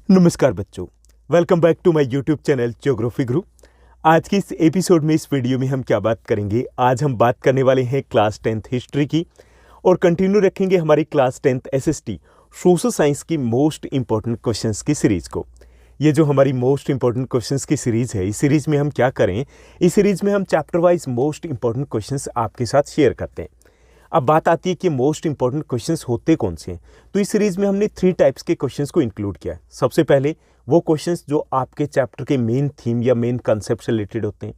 नमस्कार बच्चों, welcome back to my YouTube channel Geography Guru. आज की इस एपिसोड में, इस वीडियो में हम क्या बात करेंगे? आज हम बात करने वाले हैं क्लास 10th हिस्ट्री की और कंटिन्यू रखेंगे हमारी class 10th SST social science की मोस्ट इंपॉर्टेंट क्वेश्चंस की सीरीज को। ये जो हमारी मोस्ट इंपॉर्टेंट क्वेश्चंस की सीरीज है, इस सीरीज में हम क्या करें? इस सीरीज में हम chapter wise most important questions आपके साथ शेयर करते हैं। अब बात आती है कि मोस्ट इंपॉर्टेंट क्वेश्चंस होते कौन से हैं। तो इस सीरीज में हमने 3 टाइप्स के क्वेश्चंस को इंक्लूड किया है। सबसे पहले वो क्वेश्चंस जो आपके चैप्टर के मेन थीम या मेन कंसेप्ट से रिलेटेड होते हैं।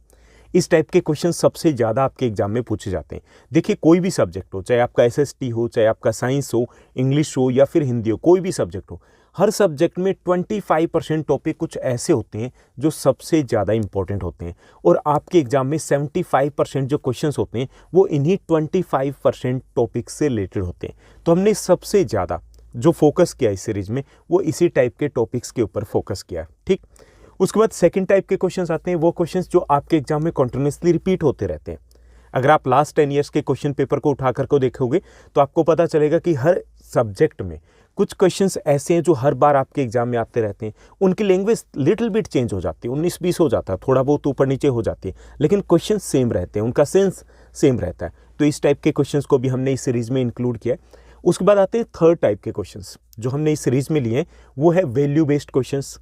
इस टाइप के क्वेश्चन सबसे ज़्यादा आपके एग्जाम में पूछे जाते हैं। देखिए, कोई भी सब्जेक्ट हो, चाहे आपका एसएसटी हो, चाहे आपका साइंस हो, इंग्लिश हो या फिर हिंदी हो, कोई भी सब्जेक्ट हो, हर सब्जेक्ट में 25% टॉपिक कुछ ऐसे होते हैं जो सबसे ज़्यादा इंपॉर्टेंट होते हैं और आपके एग्जाम में 75% जो क्वेश्चंस होते हैं वो इन्हीं 25% टॉपिक से रिलेटेड होते हैं। तो हमने सबसे ज़्यादा जो फोकस किया इस सीरीज में वो इसी टाइप के टॉपिक्स के ऊपर फोकस किया है। ठीक, उसके बाद सेकंड टाइप के क्वेश्चंस आते हैं, वो क्वेश्चंस जो आपके एग्जाम में कंटिन्यूसली रिपीट होते रहते हैं। अगर आप लास्ट 10 ईयर्स के क्वेश्चन पेपर को उठा कर को देखोगे तो आपको पता चलेगा कि हर सब्जेक्ट में कुछ क्वेश्चंस ऐसे हैं जो हर बार आपके एग्जाम में आते रहते हैं। उनकी लैंग्वेज लिटिल बिट चेंज हो जाती है, 19-20 हो जाता है, थोड़ा बहुत ऊपर नीचे हो जाती है, लेकिन क्वेश्चन सेम रहते हैं, उनका सेंस सेम रहता है। तो इस टाइप के क्वेश्चंस को भी हमने इस सीरीज में इंक्लूड किया है। उसके बाद आते हैं थर्ड टाइप के क्वेश्चंस जो हमने इस सीरीज में लिए हैं, वो है वैल्यू बेस्ड क्वेश्चंस।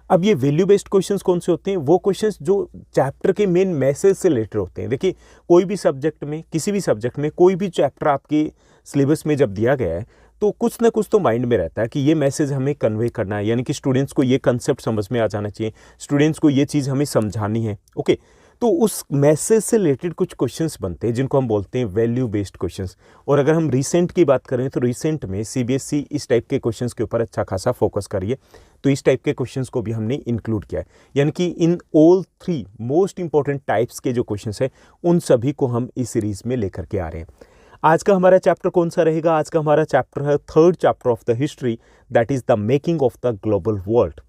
अब ये वैल्यू बेस्ड क्वेश्चंस कौन से होते हैं? वो क्वेश्चंस जो चैप्टर के मेन मैसेज से रिलेटेड होते हैं। देखिए, कोई भी सब्जेक्ट में, किसी भी सब्जेक्ट में, कोई भी चैप्टर आपके सिलेबस में जब दिया गया है तो कुछ ना कुछ तो माइंड में रहता है कि ये मैसेज हमें कन्वे करना है, यानी कि स्टूडेंट्स को ये कंसेप्ट समझ में आ जाना चाहिए, स्टूडेंट्स को ये चीज़ हमें समझानी है। ओके, तो उस मैसेज से रिलेटेड कुछ क्वेश्चंस बनते हैं जिनको हम बोलते हैं वैल्यू बेस्ड क्वेश्चंस। और अगर हम रिसेंट की बात करें तो रिसेंट में सीबीएसई इस टाइप के क्वेश्चंस के ऊपर अच्छा खासा फोकस करिए, तो इस टाइप के क्वेश्चंस को भी हमने इंक्लूड किया है। यानी कि in all 3 most important types के जो क्वेश्चंस हैं उन सभी को हम इस सीरीज में लेकर के आ रहे हैं। आज का हमारा चैप्टर कौन सा रहेगा? आज का हमारा चैप्टर है third chapter of the history, that is the making of the global world.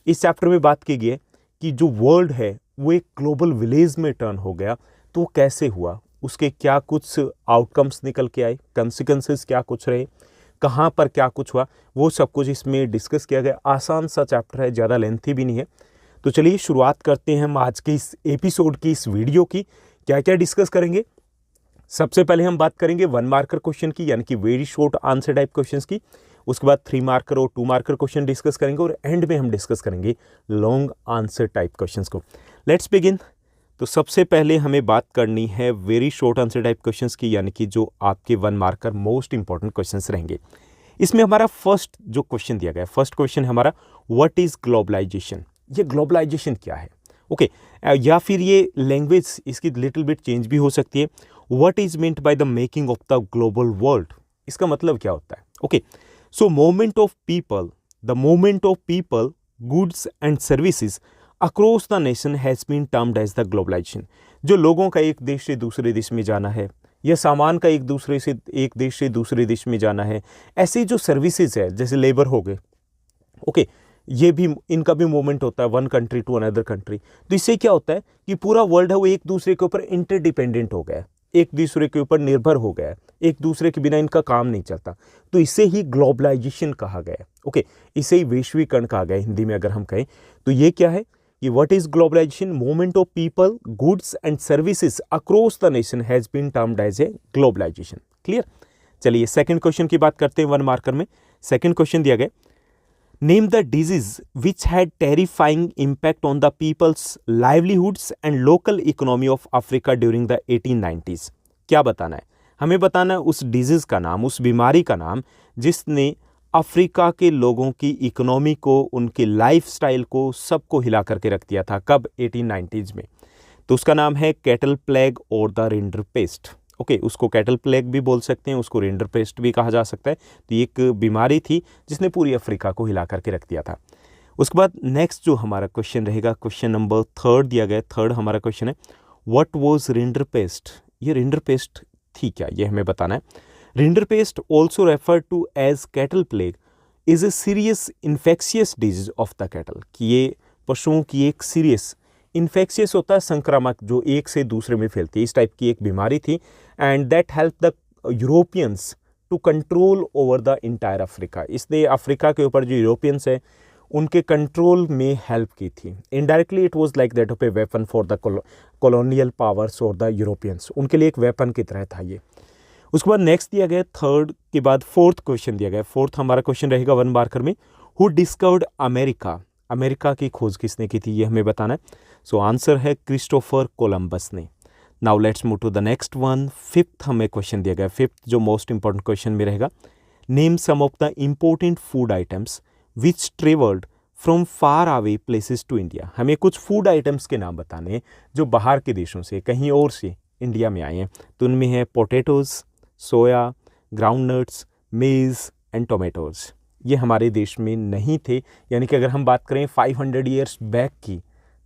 इस चैप्टर में बात की गई है कि जो वर्ल्ड है वो एक ग्लोबल विलेज में टर्न हो गया, तो कैसे हुआ, उसके क्या कुछ आउटकम्स निकल के आए, कंसिक्वेंसेस क्या कुछ रहे, कहाँ पर क्या कुछ हुआ, वो सब कुछ इसमें डिस्कस किया गया। आसान सा चैप्टर है, ज़्यादा लेंथी भी नहीं है। तो चलिए शुरुआत करते हैं हम आज के इस एपिसोड की, इस वीडियो की। क्या क्या डिस्कस करेंगे? सबसे पहले हम बात करेंगे 1 मार्कर क्वेश्चन की, यानी कि very short answer type questions की। उसके बाद 3 मार्कर और 2 मार्कर क्वेश्चन डिस्कस करेंगे और एंड में हम डिस्कस करेंगे लॉन्ग आंसर टाइप क्वेश्चंस को। Let's begin. तो सबसे पहले हमें बात करनी है very short answer type questions की, यानी कि जो आपके 1 मार्कर मोस्ट इंपॉर्टेंट क्वेश्चंस रहेंगे। इसमें हमारा फर्स्ट जो क्वेश्चन दिया गया है, फर्स्ट क्वेश्चन है हमारा, व्हाट इज ग्लोबलाइजेशन? ये ग्लोबलाइजेशन क्या है? ओके, या फिर ये लैंग्वेज इसकी लिटिल बिट चेंज भी हो सकती है। What is meant by the making of the global world? इसका मतलब क्या होता है? Okay, so movement of people, the movement of people, goods and services across the nation has been termed as the globalisation. जो लोगों का एक देश से दूसरे देश में जाना है, या सामान का एक देश से दूसरे देश में जाना है, ऐसी जो सर्विसेज है, जैसे लेबर हो गए, ओके, ये भी, इनका भी मूवमेंट होता है one country to another country. तो इससे क्या होता है कि पूरा वर्ल्ड है वो एक दूसरे के ऊपर इंटरडिपेंडेंट हो गया है, एक दूसरे के ऊपर निर्भर हो गया है, एक दूसरे के बिना इनका काम नहीं चलता। तो इसे ही ग्लोबलाइजेशन कहा गया है। ओके, इसे ही वैश्वीकरण कहा गया है हिंदी में अगर हम कहें। तो ये क्या है कि what is globalisation? Movement of people, goods and services across the nation has been termed as a globalisation. Clear? चलिए सेकंड क्वेश्चन की बात करते हैं 1 मार्कर में। सेकंड क्वेश्चन दिया गया, name the disease which had terrifying impact on the people's livelihoods and local economy of Africa during the 1890s। क्या बताना है? हमें बताना है उस डिजीज का नाम, उस बीमारी का नाम जिसने अफ्रीका के लोगों की इकोनॉमी को, उनके लाइफस्टाइल को, सबको हिला करके रख दिया था। कब? 1890s में। तो उसका नाम है कैटल प्लेग और द रिंडर पेस्ट। ओके, उसको कैटल प्लेग भी बोल सकते हैं, उसको रिंडर पेस्ट भी कहा जा सकता है। तो ये एक बीमारी थी जिसने पूरी अफ्रीका को हिला करके रख दिया था। उसके बाद नेक्स्ट जो हमारा क्वेश्चन रहेगा, क्वेश्चन नंबर 3 दिया गया। थर्ड हमारा क्वेश्चन है, व्हाट वाज रिंडर पेस्ट? ये रिंडर पेस्ट थी क्या, ये हमें बताना है। Rinderpest also refer to as cattle plague is a serious infectious disease of the cattle, कि ये पशुओं की एक सीरियस, इन्फेक्शियस होता है संक्रामक, जो एक से दूसरे में फैलती है, इस टाइप की एक बीमारी थी। And that help the Europeans to control over the entire Africa. इसलिए अफ्रीका के ऊपर जो यूरोपियंस हैं उनके कंट्रोल में हेल्प की थी। Indirectly it was like that of a weapon for the colonial powers और द यूरोपियंस, उनके लिए एक वेपन की तरह था ये। उसके बाद नेक्स्ट दिया गया, थर्ड के बाद फोर्थ क्वेश्चन दिया गया। फोर्थ हमारा क्वेश्चन रहेगा 1 मार्कर में, हु डिस्कवर्ड अमेरिका, अमेरिका की खोज किसने की थी ये हमें बताना है। सो आंसर है क्रिस्टोफर कोलंबस ने। Now let's move to the next one. Fifth हमें क्वेश्चन दिया गया, फिफ्थ जो मोस्ट इंपॉर्टेंट क्वेश्चन में रहेगा, name some of the important food items which travelled from far away places to India. हमें कुछ फूड आइटम्स के नाम बताने हैं जो बाहर के देशों से, कहीं और से इंडिया में आए हैं। तो उनमें है पोटैटोज, सोया, ग्राउंडनट्स, मेज़ एंड टोमेटोज़। ये हमारे देश में नहीं थे, यानी कि अगर हम बात करें 500 ईयर्स बैक की,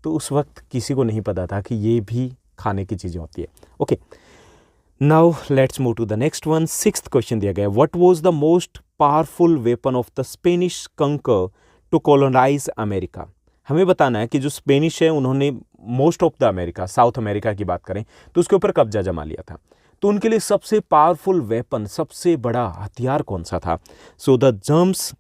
तो उस वक्त किसी को नहीं पता था कि ये भी खाने की चीज़ें होती है। Okay, now let's move to the next one. Sixth question दिया गया, what was the most powerful weapon of the Spanish conqueror to colonise America. हमें बताना है कि जो स्पेनिश है उन्होंने most of the America, South America की बात करें तो उसके ऊपर कब्जा जमा लिया था। तो उनके लिए सबसे पावरफुल वेपन, सबसे बड़ा हथियार कौन सा था। So the germs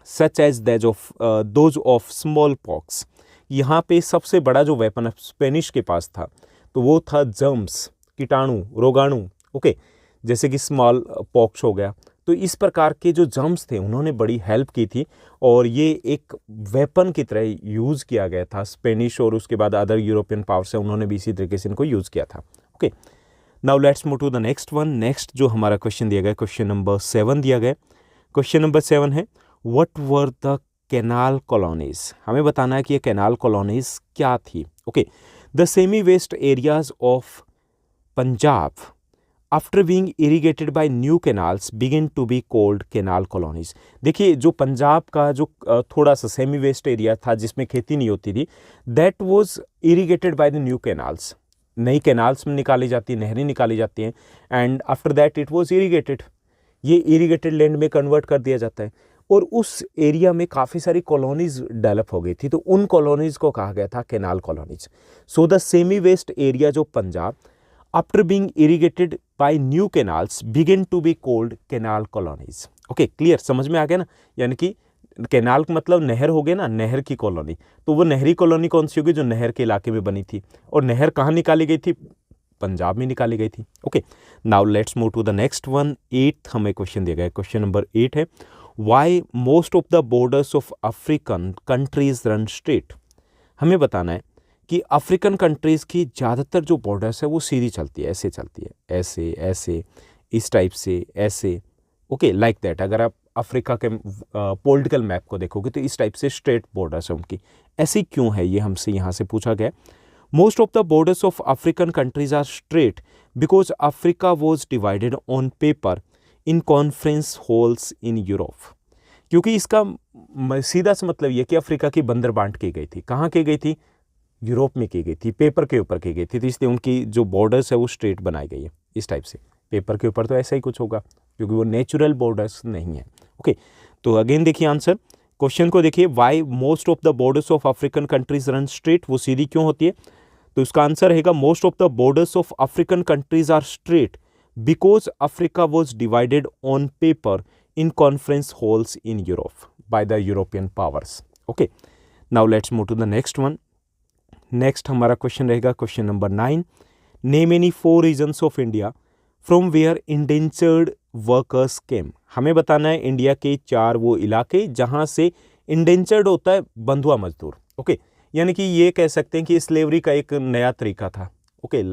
such as those of smallpox. यहाँ पे सबसे बड़ा जो वेपन स्पेनिश के पास था तो वो था जर्म्स, कीटाणु, रोगाणु। ओके, जैसे कि स्मॉल पॉक्स हो गया। तो इस प्रकार के जो जर्म्स थे उन्होंने बड़ी हेल्प की थी और ये एक वेपन की तरह यूज़ किया गया था स्पेनिश, और उसके बाद अदर यूरोपियन पावर्स है उन्होंने भी इसी तरीके से इनको यूज़ किया था। Okay, now let's move to the next one. Next जो हमारा क्वेश्चन दिया गया, क्वेश्चन नंबर 7 दिया गया। क्वेश्चन नंबर 7 है, what were the canal colonies. हमें बताना है कि ये कैनाल कॉलोनीज क्या थी। Okay, the semi west areas of Punjab after being irrigated by new canals begin to be called canal colonies. देखिए, जो पंजाब का जो थोड़ा सा सेमी वेस्ट एरिया था जिसमें खेती नहीं होती थी, that was irrigated by the new canals. नई कैनाल्स में निकाली जाती है, नहरें निकाली जाती हैं, and after that it was irrigated. ये इरीगेटेड लैंड में कन्वर्ट कर दिया जाता है और उस एरिया में काफ़ी सारी कॉलोनीज डेवलप हो गई थी, तो उन कॉलोनीज को कहा गया था canal colonies. So the semi west area जो Punjab after being irrigated by new canals begin to be called canal colonies. Okay, clear, समझ में आ गया ना। यानी कि कैनाल का मतलब नहर हो गया ना, नहर की कॉलोनी। तो वो नहरी कॉलोनी कौन सी होगी, जो नहर के इलाके में बनी थी। और नहर कहाँ निकाली गई थी, पंजाब में निकाली गई थी। Okay, now let's move to the next one. 8th हमें क्वेश्चन दिया गया, क्वेश्चन नंबर 8 है, why most of the borders of African countries run straight. हमें बताना है कि अफ्रीकन कंट्रीज की ज़्यादातर जो बॉर्डर्स है वो सीधी चलती है, ऐसे चलती है, ऐसे ऐसे, इस टाइप से, ऐसे। Okay, like that. अगर आप अफ्रीका के पॉलिटिकल मैप को देखोगे तो इस टाइप से स्ट्रेट बॉर्डर्स है उनकी। ऐसी क्यों है, ये हमसे यहाँ से पूछा गया। Most of the borders of African countries are straight because Africa was divided on paper in conference halls in Europe. क्योंकि इसका सीधा सा मतलब ये कि अफ्रीका की बंदर बांट की गई थी। कहाँ की गई थी, यूरोप में की गई थी, पेपर के ऊपर की गई थी। तो इसलिए उनकी जो बॉर्डर्स है वो स्ट्रेट बनाई गई है इस टाइप से। पेपर के ऊपर तो ऐसा ही कुछ होगा क्योंकि वो नेचुरल बॉर्डर्स नहीं है। ओके, तो अगेन देखिए आंसर, क्वेश्चन को देखिए, why most of the borders of African countries run straight, वो सीधी क्यों होती है। तो इसका आंसर रहेगा, most of the borders of African countries are straight because Africa was divided on paper in conference halls in Europe by the European powers. Okay, now let's move to the next one. Next हमारा question रहेगा question number 9, name any 4 regions of India from where indentured workers केम। हमें बताना है India के 4 वो इलाके जहां से इंडेंचर्ड होता है बंधुआ मजदूर। ओके, यानी कि ये कह सकते हैं कि स्लेवरी का एक नया तरीका था। ओके,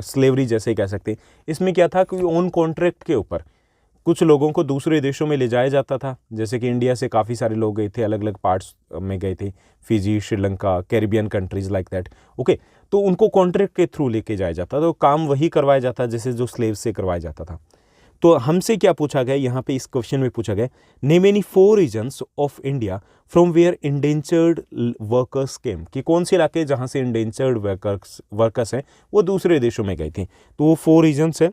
स्लेवरी जैसे ही कह सकते हैं। इसमें क्या था कि ऑन कॉन्ट्रैक्ट के ऊपर कुछ लोगों को दूसरे देशों में ले जाया जाता था। जैसे कि इंडिया से काफ़ी सारे लोग गए थे, अलग अलग पार्ट्स में गए थे, Fiji, Sri Lanka, Caribbean countries like that. Okay, तो उनको कॉन्ट्रैक्ट के थ्रू लेके जाया जाता था, तो काम वही करवाया जाता जैसे जो स्लेव से करवाया जाता था। तो हमसे क्या पूछा गया यहाँ पे, इस क्वेश्चन में पूछा गया, name any 4 regions of India from where indentured workers came, कि कौन से इलाके जहाँ से इंडेंचर्ड वर्कर्स हैं वो दूसरे देशों में गए थे। तो वो 4 रीजन्स है,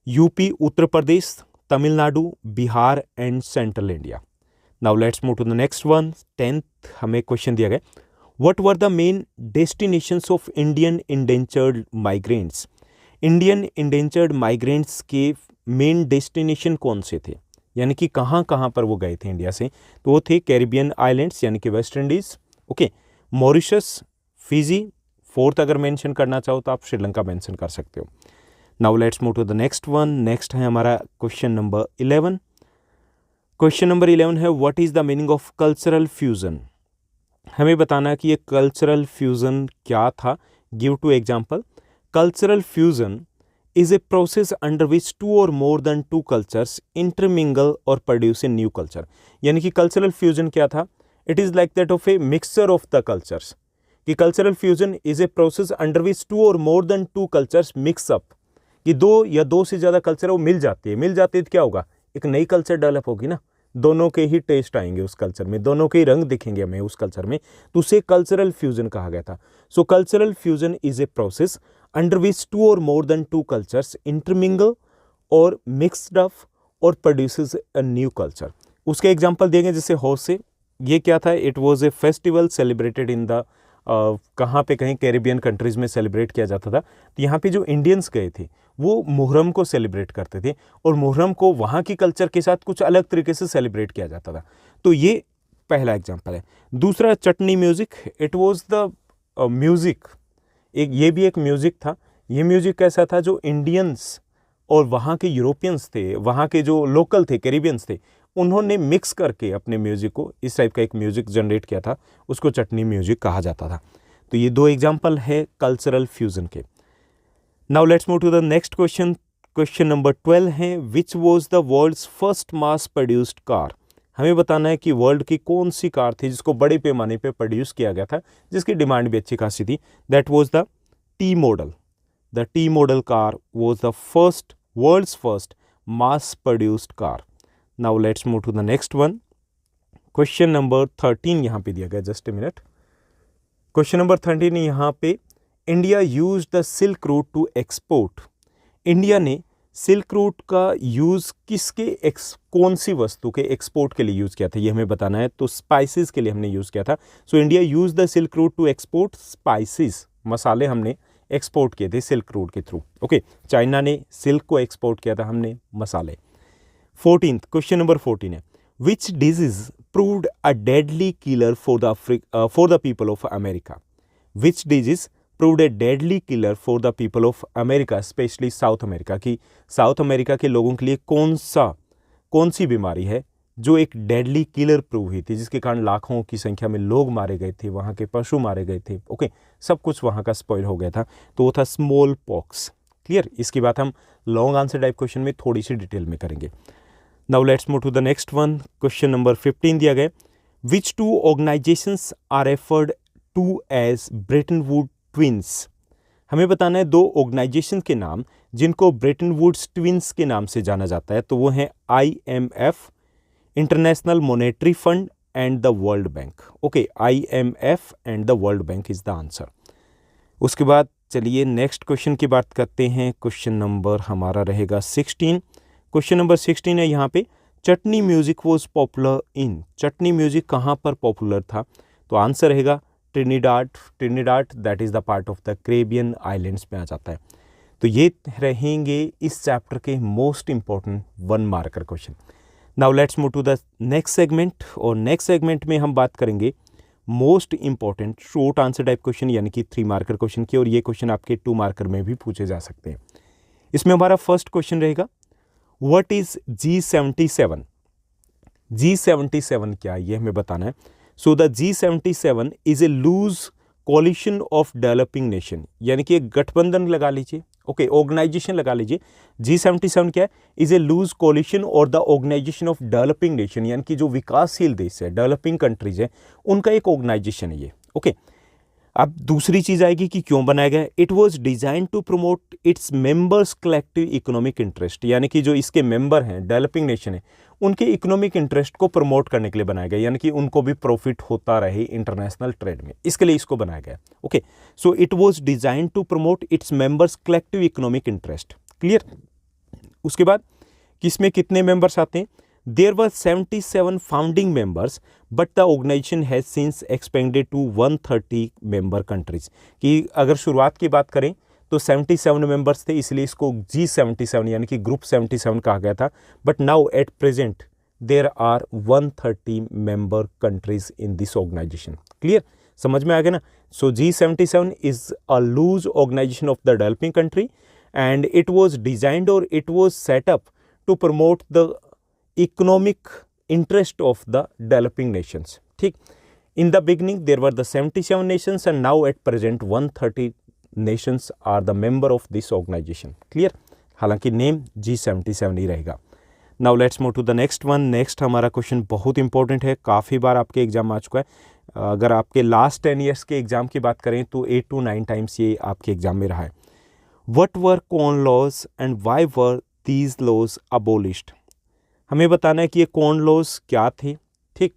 UP, Uttar Pradesh, Tamil Nadu, Bihar and central India. Now let's move to the next one. 10th हमें क्वेश्चन दिया गया, what were the main destinations of Indian indentured migrants. Indian indentured migrants के मेन डेस्टिनेशन कौन से थे, यानी कि कहाँ कहाँ पर वो गए थे इंडिया से, तो वो थे कैरिबियन आइलैंड्स यानी कि West Indies, okay, Mauritius, Fiji, fourth अगर मेंशन करना चाहो तो आप श्रीलंका मेंशन कर सकते हो। Now let's move to the next one. Next है हमारा क्वेश्चन नंबर 11। क्वेश्चन नंबर 11 है what is the meaning of cultural fusion. हमें बताना है कि ये कल्चरल फ्यूज़न क्या था। Give two example. Cultural fusion is a process under which two or more than two cultures intermingle or produce a new culture। यानी कि cultural fusion क्या था? It is like that of a mixture of the cultures. कि cultural fusion is a process under which two और more than two cultures mix up, कि दो या दो से ज़्यादा कल्चर वो मिल जाती है। मिल जाती है तो क्या होगा? एक नई कल्चर डेवलप होगी ना, दोनों के ही टेस्ट आएंगे उस कल्चर में, दोनों के ही रंग दिखेंगे हमें उस कल्चर में, तो उसे कल्चरल फ्यूजन कहा गया था। सो cultural fusion is a process under which two or more than two cultures intermingle or mixed up or produces a new culture। उसके एग्जाम्पल देंगे जैसे हो से, ये क्या था? It was a festival celebrated in the कहाँ पे, कहीं कैरिबियन कंट्रीज़ में सेलिब्रेट किया जाता था। तो यहाँ पे जो इंडियंस गए थे वो मुहर्रम को सेलिब्रेट करते थे, और मुहर्रम को वहाँ की कल्चर के साथ कुछ अलग तरीके से सेलिब्रेट किया जाता था। तो ये पहला एग्जाम्पल है। दूसरा chutney music, it was the music, ये भी एक म्यूज़िक था। ये म्यूज़िक कैसा था? जो इंडियंस और वहाँ के यूरोपियंस थे, वहाँ के जो लोकल थे, कैरिबियंस थे, उन्होंने मिक्स करके अपने म्यूज़िक को इस टाइप का एक म्यूज़िक जनरेट किया था, उसको चटनी म्यूज़िक कहा जाता था। तो ये दो एग्जाम्पल है कल्चरल फ्यूज़न के। Now let's move to the next question. Question number 12 है which was the world's first mass produced car. हमें बताना है कि वर्ल्ड की कौन सी कार थी जिसको बड़े पैमाने पे प्रोड्यूस किया गया था, जिसकी डिमांड भी अच्छी खासी थी। That was the T model. The T model car was the first world's first mass produced car. Now let's move to the next one. Question number 13 यहाँ पे दिया गया, just a minute. Question number 13 यहाँ पे, India use the silk route to export. India ने silk route का use किसके कौन सी वस्तु के एक्सपोर्ट के लिए यूज़ किया था, ये हमें बताना है। तो स्पाइसेस के लिए हमने यूज़ किया था। So India use the silk route to export spices, मसाले हमने एक्सपोर्ट किए थे सिल्क रूट के थ्रू। ओके, चाइना ने सिल्क को एक्सपोर्ट किया था, हमने मसाले। 14th क्वेश्चन नंबर 14 है which disease proved a deadly killer for the people of America. Which disease proved a deadly killer for the people of America, especially South America। की south America के लोगों के लिए कौन सी बीमारी है जो एक डेडली किलर प्रूव हुई थी, जिसके कारण लाखों की संख्या में लोग मारे गए थे, वहाँ के पशु मारे गए थे, ओके, सब कुछ वहाँ का स्पॉइल हो गया था। तो वो था स्मॉल पॉक्स। क्लियर? इसकी बात हम लॉन्ग आंसर टाइप क्वेश्चन में थोड़ी सी डिटेल में करेंगे। Now let's move to the next one. Question number 15 दिया गया which two organisations are referred to as Bretton Wood twins. हमें बताना है दो ऑर्गेनाइजेशन के नाम जिनको ब्रेटन वुड्स ट्विंस के नाम से जाना जाता है। तो वो हैं IMF, international monetary fund, and the world bank. Okay, IMF and the world bank is the answer. उसके बाद चलिए नेक्स्ट क्वेश्चन की बात करते हैं। क्वेश्चन नंबर हमारा रहेगा 16। क्वेश्चन नंबर 16 है यहाँ पे, chutney music was popular in. Chutney music कहाँ पर पॉपुलर था? तो आंसर रहेगा Trinidad, that is the part of the Caribbean islands में आ जाता है। तो ये रहेंगे इस चैप्टर के most important 1 marker question. Now let's move to the next segment, और नेक्स्ट सेगमेंट में हम बात करेंगे most important short answer type question, यानी कि 3 मार्कर क्वेश्चन की, और ये क्वेश्चन आपके 2 मार्कर में भी पूछे जा सकते हैं। इसमें हमारा फर्स्ट क्वेश्चन रहेगा व्हाट इज G77। G77 क्या है ये हमें बताना है। So the G77 is a loose coalition of developing nation, यानी कि एक गठबंधन लगा लीजिए, ओके, ऑर्गेनाइजेशन लगा लीजिए। G77 क्या है? इज ए लूज कोलिशन और the organisation of developing nation, यानी कि जो विकासशील देश है, डेवलपिंग कंट्रीज है, उनका एक ऑर्गेनाइजेशन है ये। ओके, अब दूसरी चीज आएगी कि क्यों बनाया गया। It was design to promote its members collective economic interest, यानी कि जो इसके मेंबर हैं, डेवलपिंग नेशन है, उनके इकोनॉमिक इंटरेस्ट को प्रमोट करने के लिए बनाया गया, यानी कि उनको भी प्रॉफिट होता रहे इंटरनेशनल ट्रेड में, इसके लिए इसको बनाया गया। Okay, so it was design to promote its members collective economic interest. Clear? उसके बाद किसमें कितने मेंबर्स आते हैं? There were 77 founding members, but the organization has since expanded to 130 member countries। कि अगर शुरुआत की बात करें तो 77 मेंबर्स थे, इसलिए इसको G77 यानी कि ग्रुप 77 कहा गया था। But now at present there are 130 member countries in this organisation. Clear, समझ में आ गया ना। So G77 is a loose organisation of the developing country and it was designed और it was set up to promote the economic interest of the developing nations. ठीक, in the beginning there were the 77 nations and now at present 130 nations are the member of this organization। clear, हालांकि name G77 ही रहेगा। now let's move to the next one। next हमारा question बहुत important है, काफ़ी बार आपके exam आ चुका है। अगर आपके लास्ट 10 ईयर्स के एग्जाम की बात करें तो 8 to 9 टाइम्स ये आपके एग्जाम में रहा है। what were corn laws and why were these laws abolished। हमें बताना है कि ये कॉर्न लॉज क्या थे, ठीक,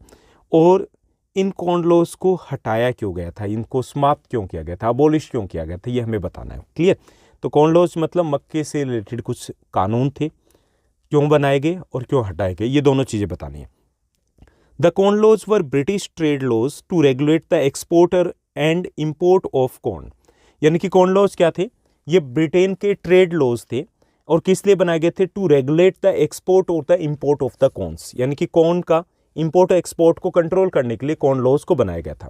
और इन कॉर्न लॉज को हटाया क्यों गया था, इनको समाप्त क्यों किया गया था, अबोलिश क्यों किया गया था, ये हमें बताना है। क्लियर, तो कॉर्न लॉज मतलब मक्के से रिलेटेड कुछ कानून थे, क्यों बनाए गए और क्यों हटाए गए, ये दोनों चीज़ें बतानी है। The corn laws were British trade laws to regulate the exporter and import of corn. यानी कि कॉर्न लॉज क्या थे, ये ब्रिटेन के ट्रेड लॉज थे और किस लिए बनाए गए थे, टू रेगुलेट द एक्सपोर्ट और the import of the corns. यानी कि कॉर्न का इंपोर्ट और एक्सपोर्ट को कंट्रोल करने के लिए कॉर्न लॉज को बनाया गया था।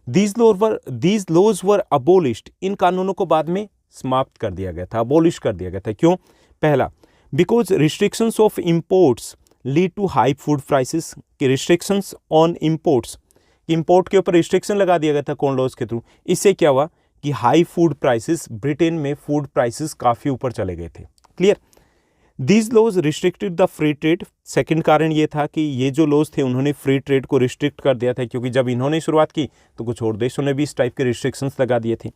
दीज लॉज वर अबोलिश्ड, इन कानूनों को बाद में समाप्त कर दिया गया था, अबोलिश कर दिया गया था। क्यों? पहला, because restrictions of imports lead to high food prices, कि रिस्ट्रिक्शंस ऑन इंपोर्ट्स, इंपोर्ट के ऊपर रिस्ट्रिक्शन लगा दिया गया था कॉर्न लॉज के थ्रू। इससे क्या हुआ कि हाई फूड प्राइसेस, ब्रिटेन में फूड प्राइसेस काफ़ी ऊपर चले गए थे। Clear, these laws restricted the free trade. Second कारण ये था कि ये जो लॉज थे उन्होंने फ्री ट्रेड को रिस्ट्रिक्ट कर दिया था, क्योंकि जब इन्होंने शुरुआत की तो कुछ और देशों ने भी इस टाइप के रिस्ट्रिक्शंस लगा दिए थे।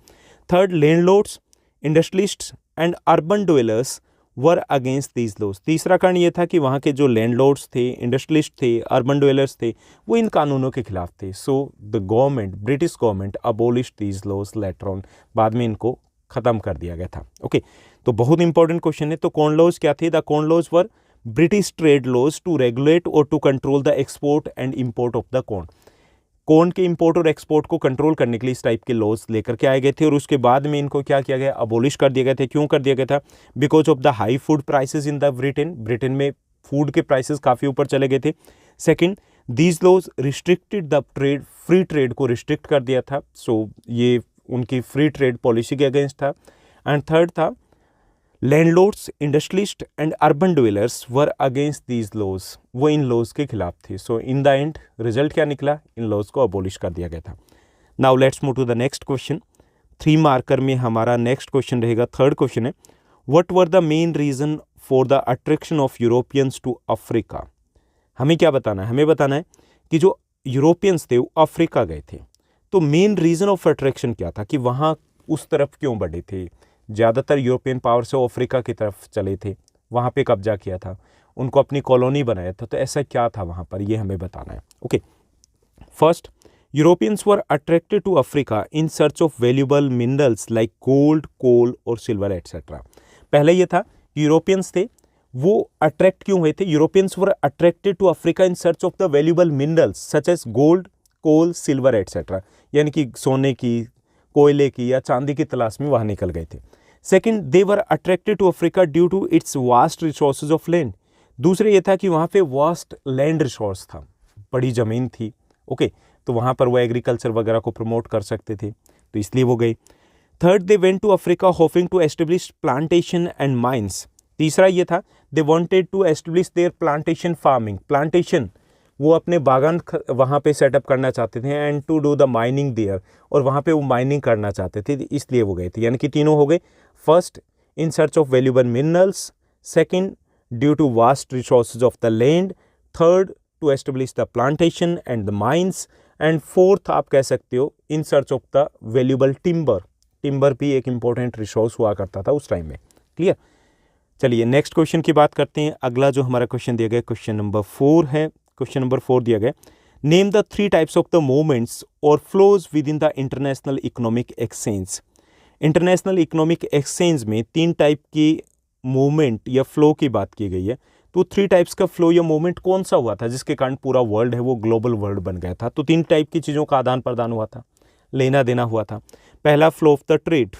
Third, landlords, industrialists and urban dwellers were against these laws. तीसरा कारण ये था कि वहाँ के जो लैंडलॉर्ड्स थे, इंडस्ट्रियलिस्ट थे, अर्बन डवेलर्स थे, वो इन कानूनों के खिलाफ थे। So the government, British government abolished these laws later on, बाद में इनको खत्म कर दिया गया था। ओके, तो बहुत इंपॉर्टेंट क्वेश्चन है। तो कॉर्न लॉज क्या थे? The corn laws were British trade laws to regulate और to control the export and import of the corn. Corn के इंपोर्ट और एक्सपोर्ट को कंट्रोल करने के लिए इस टाइप के लॉज लेकर के आए गए थे और उसके बाद में इनको क्या किया गया, अबोलिश कर दिया गया था। क्यों कर दिया गया था? Because of the high food prices in the Britain, Britain में फूड के प्राइसेस काफ़ी ऊपर चले गए थे। Second, these laws restricted the trade, free trade को रिस्ट्रिक्ट कर दिया था। सो ये उनकी फ्री ट्रेड पॉलिसी के अगेंस्ट था। एंड थर्ड था, landlords, industrialist and urban dwellers were against these laws, वो इन लॉज के खिलाफ थे। So in the end result क्या निकला? इन लॉज को अबोलिश कर दिया गया था। Now let's move to the next question. 3 marker में हमारा नेक्स्ट क्वेश्चन रहेगा, थर्ड क्वेश्चन है, what were the main reason for the attraction of Europeans to Africa. हमें क्या बताना है? हमें बताना है कि जो यूरोपियंस थे वो अफ्रीका गए थे, तो मेन रीज़न ऑफ अट्रैक्शन क्या था, कि वहाँ उस तरफ क्यों बढ़े थे? ज़्यादातर यूरोपियन पावर से अफ्रीका की तरफ चले थे, वहाँ पे कब्जा किया था, उनको अपनी कॉलोनी बनाया था, तो ऐसा क्या था वहाँ पर, ये हमें बताना है। Okay, first, Europeans were attracted to Africa in search of valuable minerals like gold, coal और सिल्वर एटसेट्रा। पहले ये था, यूरोपियंस थे वो अट्रैक्ट क्यों हुए थे? Europeans were attracted to Africa in search of the valuable minerals such as gold, coal, silver etcetera, यानी कि सोने की, कोयले की या चांदी की तलाश में वहाँ निकल गए थे। Second, they were attracted to Africa due to its vast resources of land. दूसरे ये था कि वहाँ पे वास्ट लैंड रिसोर्स था, बड़ी ज़मीन थी। ओके, तो वहाँ पर वो एग्रीकल्चर वगैरह को प्रमोट कर सकते थे, तो इसलिए वो गए। Third, they went to Africa hoping to establish plantation and mines. तीसरा ये था, they wanted to establish their plantation farming, plantation, वो अपने बागान वहाँ पे सेटअप करना चाहते थे, and to do the mining there, और वहाँ पे वो माइनिंग करना चाहते थे, इसलिए वो गए थे। यानी कि तीनों हो गए, first in search of valuable minerals, second due to vast resources of the land, third to establish the plantation and the mines, and fourth आप कह सकते हो in search of the valuable timber. Timber भी एक important resource हुआ करता था उस टाइम में। क्लियर, चलिए नेक्स्ट क्वेश्चन की बात करते हैं। अगला जो हमारा क्वेश्चन दिया गया, क्वेश्चन नंबर 4 है। क्वेश्चन नंबर 4 दिया गया, name the 3 types of the movements और flows within the international economic exchange. International economic exchange में 3 टाइप की मूवमेंट या फ्लो की बात की गई है। तो 3 टाइप्स का फ्लो या मूवमेंट कौन सा हुआ था जिसके कारण पूरा वर्ल्ड है वो ग्लोबल वर्ल्ड बन गया था? तो 3 टाइप की चीज़ों का आदान प्रदान हुआ था, लेना देना हुआ था। पहला, flow of the trade,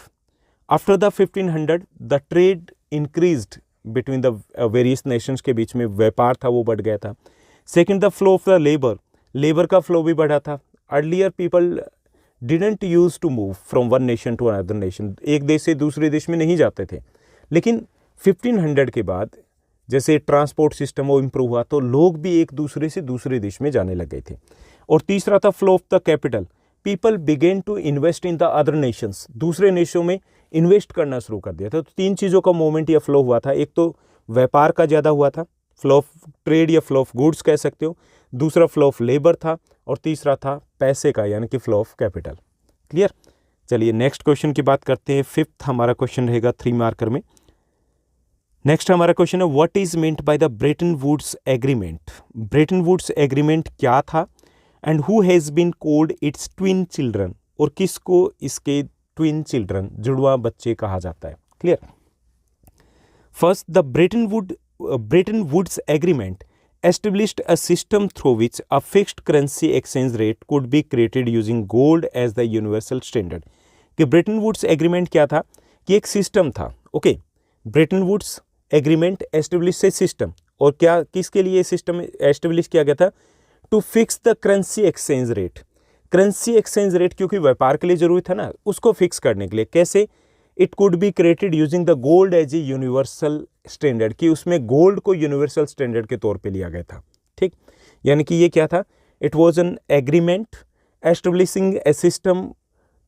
after the 1500 the trade increased between the various nations के बीच में व्यापार था वो बढ़ गया था। Second, the flow of the labour का फ्लो भी बढ़ा था। Earlier people didn't use to move from one nation to another nation, एक देश से दूसरे देश में नहीं जाते थे। लेकिन 1500 के बाद जैसे ट्रांसपोर्ट सिस्टम वो इम्प्रूव हुआ तो लोग भी एक दूसरे से दूसरे देश में जाने लग गए थे। और तीसरा था flow of the capital, people began to invest in the other nations, दूसरे देशों में इन्वेस्ट करना शुरू कर दिया था। तो तीन चीज़ों का मूवमेंट या फ्लो हुआ था। एक तो व्यापार का ज़्यादा हुआ था, फ्लो ऑफ ट्रेड या फ्लो ऑफ गुड्स कह सकते हो, दूसरा फ्लो ऑफ लेबर था, और तीसरा था पैसे का यानी कि फ्लो ऑफ कैपिटल। क्लियर। चलिए नेक्स्ट क्वेश्चन की बात करते हैं। फिफ्थ हमारा क्वेश्चन रहेगा 3 मार्कर में। नेक्स्ट हमारा क्वेश्चन है what is meant by the Bretton Woods agreement. Bretton Woods agreement क्या था and who has been called its twin children, और किसको इसके ट्विन चिल्ड्रन जुड़वा बच्चे कहा जाता है। Clear. First, the Bretton Woods agreement established a system through which a fixed currency exchange rate could be created using gold as the universal standard। कि Bretton Woods agreement क्या था कि एक सिस्टम था। Okay, Bretton Woods agreement establish a system, और क्या किसके लिए सिस्टम एस्टेब्लिश किया गया था? To fix the currency exchange rate. Currency exchange rate क्योंकि व्यापार के लिए जरूरी था ना, उसको फिक्स करने के लिए। कैसे? It could be created using the gold as a universal standard, कि उसमें गोल्ड को यूनिवर्सल स्टैंडर्ड के तौर पे लिया गया था। ठीक, यानी कि ये क्या था? It was an agreement establishing a system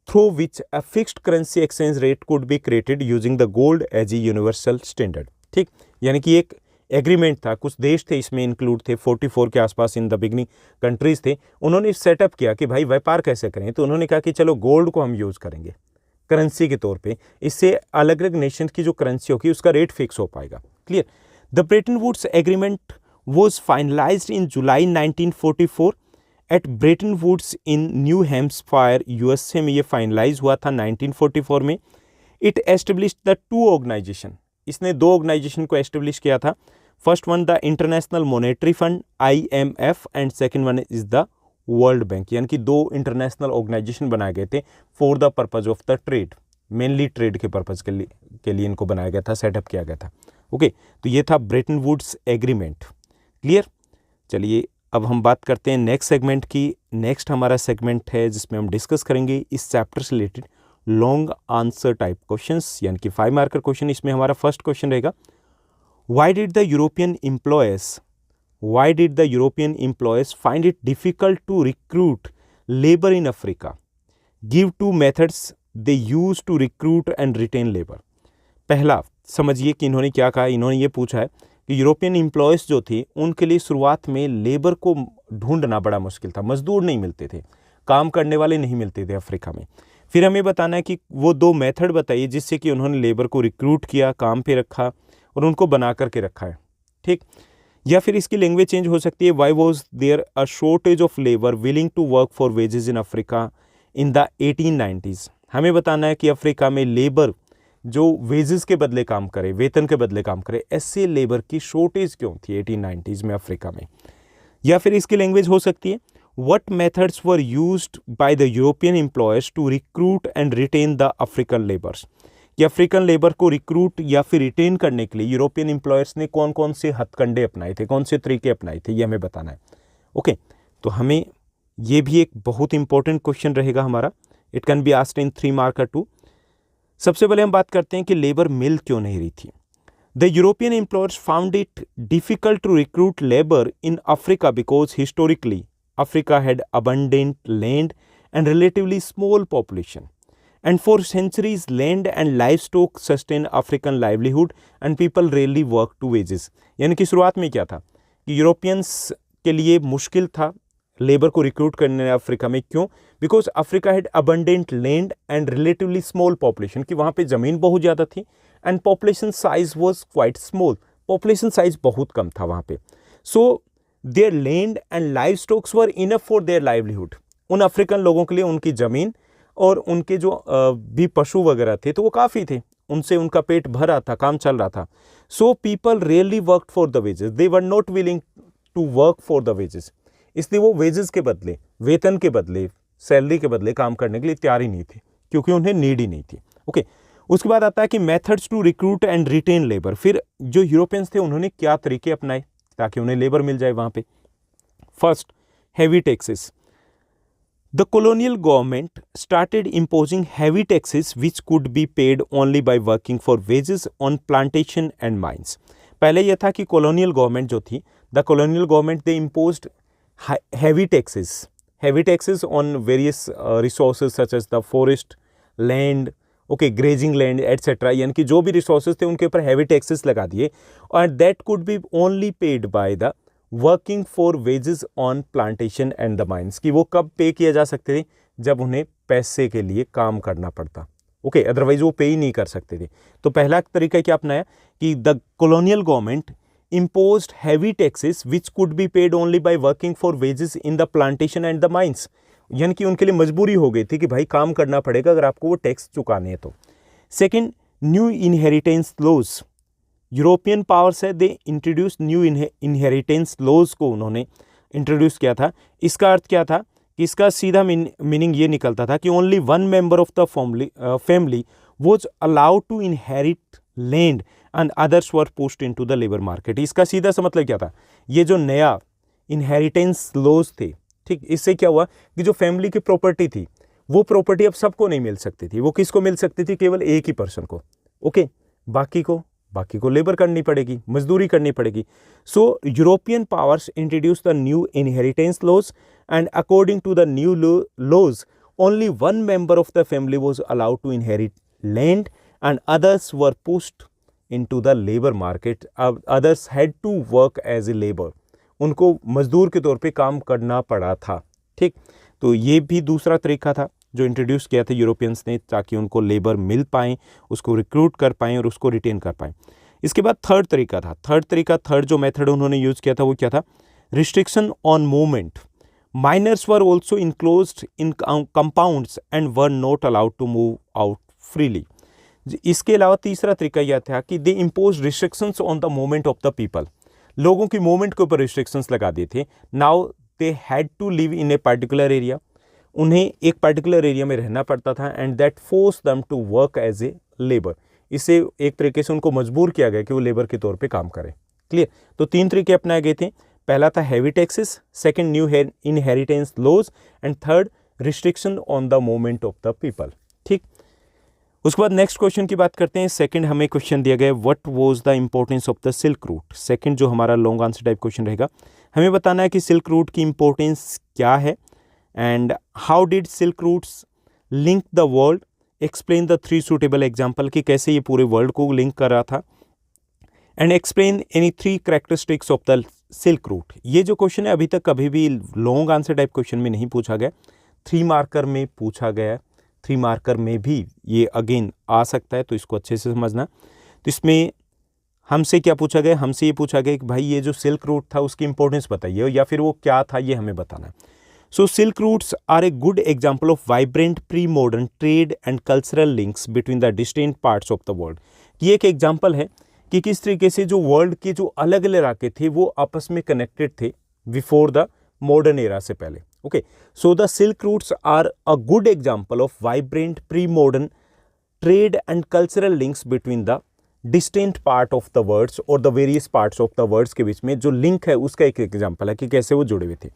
through which a fixed currency exchange rate could be created using the gold as a universal standard. ठीक, यानी कि एक एग्रीमेंट था, कुछ देश थे इसमें इंक्लूड थे, 44 के आसपास इन द बिगनिंग कंट्रीज थे। उन्होंने सेटअप किया कि भाई व्यापार कैसे करें, तो उन्होंने कहा कि चलो गोल्ड को हम यूज़ करेंगे करेंसी के तौर पे, इससे अलग अलग नेशन की जो करेंसी होगी उसका रेट फिक्स हो पाएगा। Clear. The Bretton Woods agreement was finalised in July 1944 at Bretton Woods in New Hampshire USA में। ये फाइनलाइज हुआ था 1944 में। इट एस्टेब्लिश्ड द 2 ऑर्गेनाइजेशन, इसने 2 ऑर्गेनाइजेशन को एस्टेब्लिश किया था। First one the international monetary fund IMF and second one is the world bank, यानी कि 2 इंटरनेशनल ऑर्गेनाइजेशन बनाए गए थे for the purpose of the trade, mainly trade के पर्पज के लिए इनको बनाया गया था, सेटअप किया गया था। ओके, तो ये था ब्रेटन वुड्स एग्रीमेंट। क्लियर। चलिए अब हम बात करते हैं नेक्स्ट सेगमेंट की। नेक्स्ट हमारा सेगमेंट है जिसमें हम डिस्कस करेंगे इस चैप्टर से related long answer type questions, यानी कि 5 मार्कर क्वेश्चन। इसमें हमारा फर्स्ट क्वेश्चन रहेगा why did the European employers find it difficult to recruit labour in Africa? Give 2 methods they use to recruit and retain labour. पहला समझिए कि इन्होंने क्या कहा। इन्होंने ये पूछा है कि यूरोपियन एम्प्लॉयर्स जो थे उनके लिए शुरुआत में लेबर को ढूंढना बड़ा मुश्किल था, मजदूर नहीं मिलते थे, काम करने वाले नहीं मिलते थे अफ्रीका में। फिर हमें बताना है कि वो 2 मेथड बताइए जिससे कि उन्होंने लेबर को रिक्रूट किया, काम पे रखा और उनको बना करके रखा है। ठीक, या फिर इसकी लैंग्वेज चेंज हो सकती है why was there a shortage of labour willing to work for wages in Africa in the 1890s। हमें बताना है कि अफ्रीका में लेबर जो वेजेस के बदले काम करे, वेतन के बदले काम करे, ऐसे लेबर की शॉर्टेज क्यों थी 1890s में अफ्रीका में। या फिर इसकी लैंग्वेज हो सकती है what methods were used by the European employers to recruit and retain the African labours, कि अफ्रीकन लेबर को रिक्रूट या फिर रिटेन करने के लिए यूरोपियन एम्प्लॉयर्स ने कौन कौन से हथकंडे अपनाए थे, कौन से तरीके अपनाए थे, ये हमें बताना है। ओके, तो हमें ये भी एक बहुत इंपॉर्टेंट क्वेश्चन रहेगा हमारा। It can be asked in 3 marker 2। सबसे पहले हम बात करते हैं कि लेबर मिल क्यों नहीं रही थी। The European employers found it difficult to recruit labour in Africa because historically Africa had abundant land and relatively small population and for centuries land and livestock sustain African livelihood and people rarely work to wages। यानी कि शुरुआत में क्या था कि Europeans के लिए मुश्किल था लेबर को रिक्रूट करने अफ्रीका में। क्यों? Because Africa had abundant land and relatively small population, कि वहाँ पे ज़मीन बहुत ज़्यादा थी and population size was quite small, population size बहुत कम था वहाँ पे। So there land and live stocks were enough for their livelihood. उन अफ्रीकन लोगों के लिए उनकी ज़मीन और उनके जो भी पशु वगैरह थे तो वो काफ़ी थे, उनसे उनका पेट भर रहा था, काम चल रहा था। So people really work for the wages, they were not willing to work for the wages. इसलिए वो वेजेस के बदले, वेतन के बदले, सैलरी के बदले काम करने के लिए तैयार ही नहीं थे, क्योंकि उन्हें नीड ही नहीं थी। ओके, उसके बाद आता है कि methods to recruit and retain labour. फिर जो यूरोपियंस थे उन्होंने क्या तरीके अपनाए ताकि उन्हें लेबर मिल जाए वहाँ पे। First, heavy taxes. The colonial government started imposing heavy taxes which could be paid only by working for wages on plantation and mines. पहले यह था कि colonial government जो थी, the colonial government they imposed heavy taxes on various resources such as the forest, land, grazing land, etc. यानी कि जो भी resources थे उनके ऊपर heavy taxes लगा दिए, और that could be only paid by the working for wages on plantation and the mines, कि वो कब पे किया जा सकते थे, जब उन्हें पैसे के लिए काम करना पड़ता। अदरवाइज वो पे ही नहीं कर सकते थे। तो पहला तरीका क्या अपनाया कि the colonial government imposed heavy taxes which could be paid only by working for wages in the plantation and the mines, यानी कि उनके लिए मजबूरी हो गई थी कि भाई काम करना पड़ेगा अगर आपको वो टैक्स चुकाने हैं तो। Second, new inheritance laws. European powers है, they introduce new inheritance laws को उन्होंने इंट्रोड्यूस किया था। इसका अर्थ क्या था कि इसका सीधा मीनिंग ये निकलता था कि only one member of the family was allowed to inherit land and others were pushed into the labour market. इसका सीधा सा मतलब क्या था, ये जो नया इनहेरिटेंस लॉज थे, ठीक, इससे क्या हुआ कि जो फैमिली की प्रॉपर्टी थी वो प्रॉपर्टी अब सबको नहीं मिल सकती थी। वो किसको मिल सकती थी, केवल एक ही पर्सन को। बाकी को लेबर करनी पड़ेगी, मजदूरी करनी पड़ेगी। So European powers introduce the new inheritance laws and according to the new laws only one member of the family was allowed to inherit land and others were pushed into the labour market. Others had to work as a labour, उनको मजदूर के तौर पे काम करना पड़ा था। ठीक, तो ये भी दूसरा तरीका था जो इंट्रोड्यूस किया था यूरोपियंस ने, ताकि उनको लेबर मिल पाएँ, उसको रिक्रूट कर पाएँ और उसको रिटेन कर पाएँ। इसके बाद थर्ड जो मेथड उन्होंने यूज़ किया था वो क्या था, restriction on movement. Miners were also enclosed in compounds and were not allowed to move out freely. इसके अलावा तीसरा तरीका यह था कि they impose restrictions on the movement of the people. लोगों की मूवमेंट के ऊपर रिस्ट्रिक्शंस लगा दिए थे। Now they had to live in a particular area, उन्हें एक पर्टिकुलर एरिया में रहना पड़ता था, and that force them to work as a labour. इससे एक तरीके से उनको मजबूर किया गया कि वो लेबर के तौर पे काम करें। क्लियर, तो तीन तरीके अपनाए गए थे। पहला था heavy taxes, second new inheritance laws, and third restriction on the movement of the people. ठीक, उसके बाद नेक्स्ट क्वेश्चन की बात करते हैं। सेकंड हमें क्वेश्चन दिया गया, what was the importance of the silk root. Second जो हमारा लॉन्ग आंसर टाइप क्वेश्चन रहेगा, हमें बताना है कि सिल्क रूट की इंपॉर्टेंस क्या है, and how did silk routes link the world, explain the three suitable example, कि कैसे ये पूरे वर्ल्ड को लिंक कर रहा था, and explain any three characteristics of the silk root. ये जो क्वेश्चन है अभी तक कभी भी लॉन्ग आंसर टाइप क्वेश्चन में नहीं पूछा गया, 3 मार्कर में पूछा गया। 3 मार्कर में भी ये अगेन आ सकता है, तो इसको अच्छे से समझना। तो इसमें हमसे क्या पूछा गया, हमसे ये पूछा गया कि भाई ये जो सिल्क रूट था उसकी इंपॉर्टेंस बताइए, या फिर वो क्या था ये हमें बताना है। So silk routes are a good example of vibrant pre modern trade and cultural links between the distinct parts of the world. ये एक एग्जाम्पल है कि किस तरीके से जो वर्ल्ड के जो अलग अलग इलाके थे वो आपस में कनेक्टेड थे बिफोर द मॉडर्न एरा से पहले। Okay, so the silk routes are a good example of vibrant pre modern trade and cultural links between the distinct part of the words और the various parts of the words के बीच में जो link है उसका एक example है कि कैसे वो जुड़े हुए थे।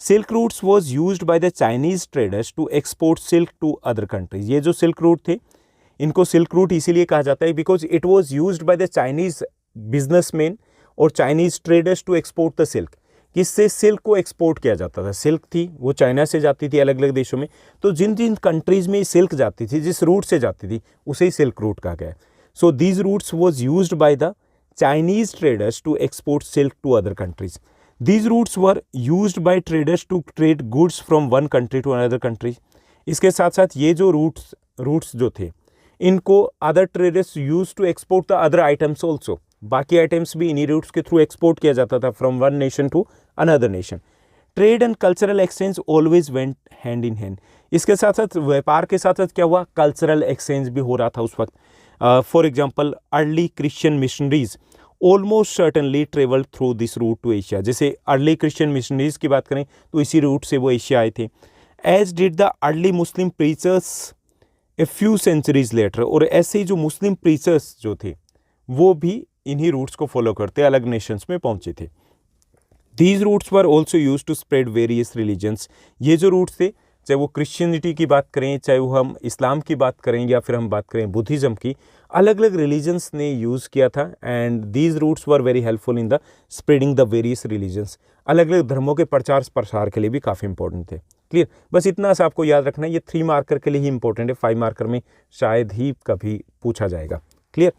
Silk routes was used by the Chinese traders to export silk to other countries. ये जो सिल्क रूट थे इनको सिल्क रूट इसीलिए कहा जाता है because it was used by the Chinese businessman और Chinese traders to export the silk. किससे सिल्क को एक्सपोर्ट किया जाता था, सिल्क थी वो चाइना से जाती थी अलग अलग देशों में, तो जिन जिन कंट्रीज में सिल्क जाती थी, जिस रूट से जाती थी उसे ही सिल्क रूट कहा गया। So these routes was used by the Chinese traders to export silk to other countries. These routes were used by traders to trade goods from one country to another country. इसके साथ साथ ये जो roots जो थे इनको other traders use to export the other items also. बाकी items भी इन्हीं रूट्स के थ्रू एक्सपोर्ट किया जाता था from one nation to another nation. Trade and cultural exchange always went hand in hand. इसके साथ साथ व्यापार के साथ साथ क्या हुआ, कल्चरल एक्सचेंज भी हो रहा था उस वक्त। For example early Christian missionaries almost certainly travelled through this route to Asia. जैसे अर्ली क्रिश्चियन मिशनरीज की बात करें तो इसी रूट से वो एशिया आए थे। As did the early Muslim preachers a few centuries later, और ऐसे ही जो मुस्लिम प्रीचर्स जो थे वो भी इन्हीं रूट्स को फॉलो करते अलग नेशंस में पहुंचे थे। These routes were also use to spread various religions. ये जो रूट्स थे, चाहे वो क्रिश्चियनिटी की बात करें, चाहे वो हम इस्लाम की बात करें, या फिर हम बात करें बुद्धिज़्म की, अलग अलग रिलीजन्स ने यूज़ किया था। And these routes were very helpful in the spreading the various religions. अलग अलग धर्मों के प्रचार प्रसार के लिए भी काफ़ी इंपॉर्टेंट थे। क्लियर, बस इतना सा आपको याद रखना है, ये 3 मार्कर के लिए ही इंपॉर्टेंट है, 5 मार्कर में शायद ही कभी पूछा जाएगा। Clear,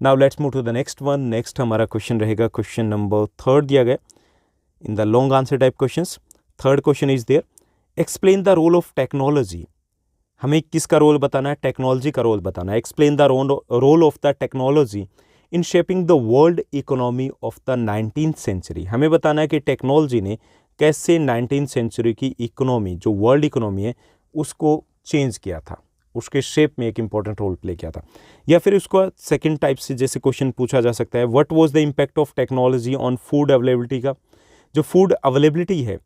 now let's move to the next one. Next हमारा क्वेश्चन रहेगा क्वेश्चन नंबर 3 दिया गया in the long answer type questions. Third question is there, explain the role of technology. हमें किसका रोल बताना है? टेक्नोलॉजी का रोल बताना है। Explain the role of the technology in shaping the world economy of the 19th century. हमें बताना है कि टेक्नोलॉजी ने कैसे 19th सेंचुरी की इकोनॉमी, जो वर्ल्ड इकोनॉमी है, उसको चेंज किया था, उसके शेप में एक इंपॉर्टेंट रोल प्ले किया था। या फिर उसको सेकंड टाइप से जैसे क्वेश्चन पूछा जा सकता है, what was the impact of technology on food availability का। जो फूड अवेलेबिलिटी है